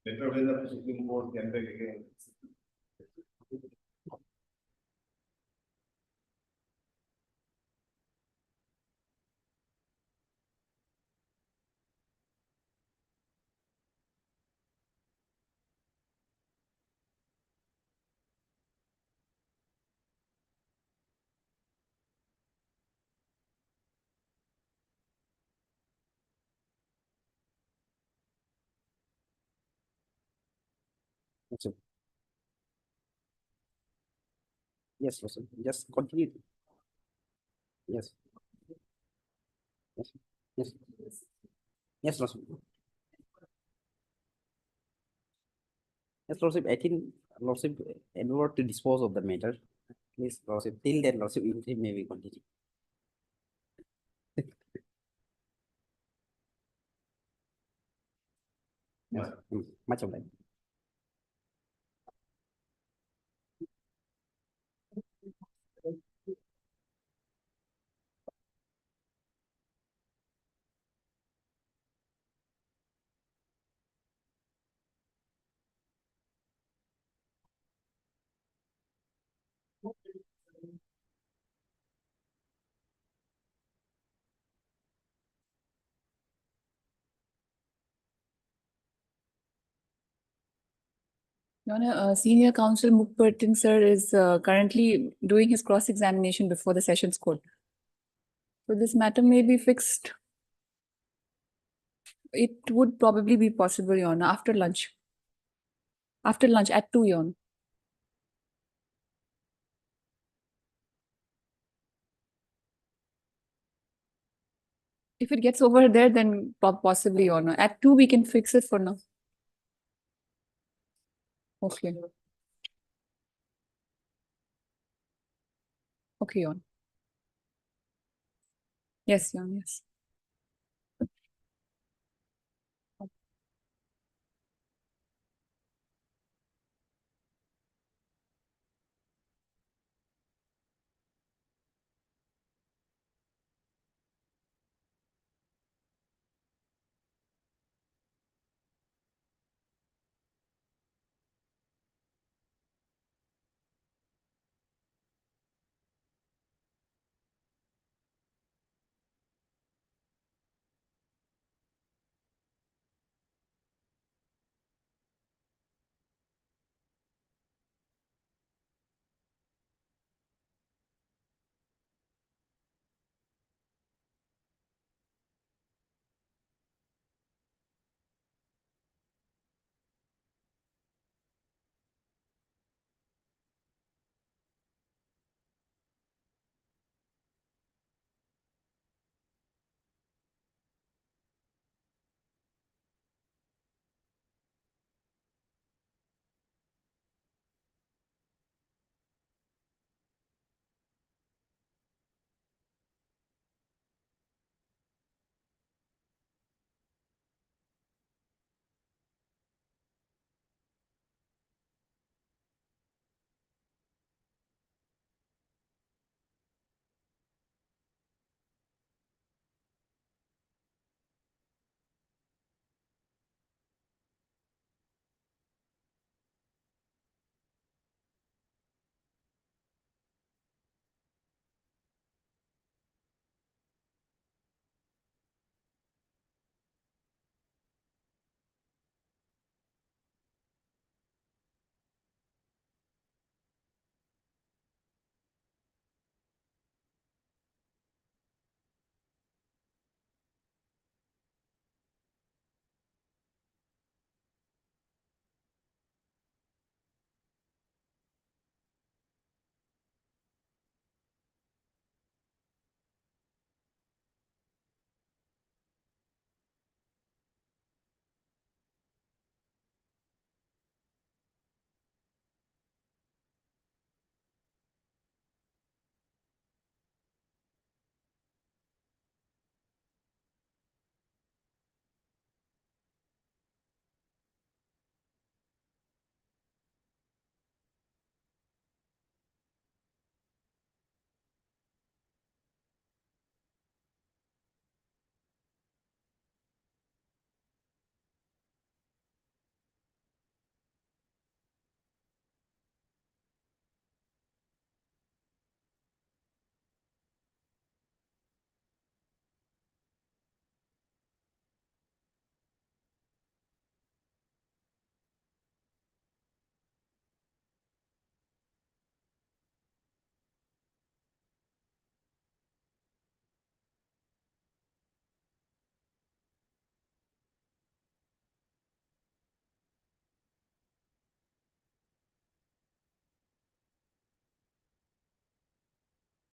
Later when the Supreme Court came back again. Lordship. Yes, Lordship. Just continue. Yes. Yes. Yes. Yes, Lordship. Yes, Lordship. I think Lordship endeavor to dispose of the matter. Please, Lordship. Till then, Lordship, it may be continue. Yes. Much of that. Your Honor, Senior Counsel Mukherjee sir is currently doing his cross-examination before the Sessions Court. So this matter may be fixed. It would probably be possible, Your Honor, after lunch. After lunch at 2, Your Honor. If it gets over there, then possibly, Your Honor. At 2, we can fix it for now. Okay. Okay, Your Honor. Yes, Your Honor, yes.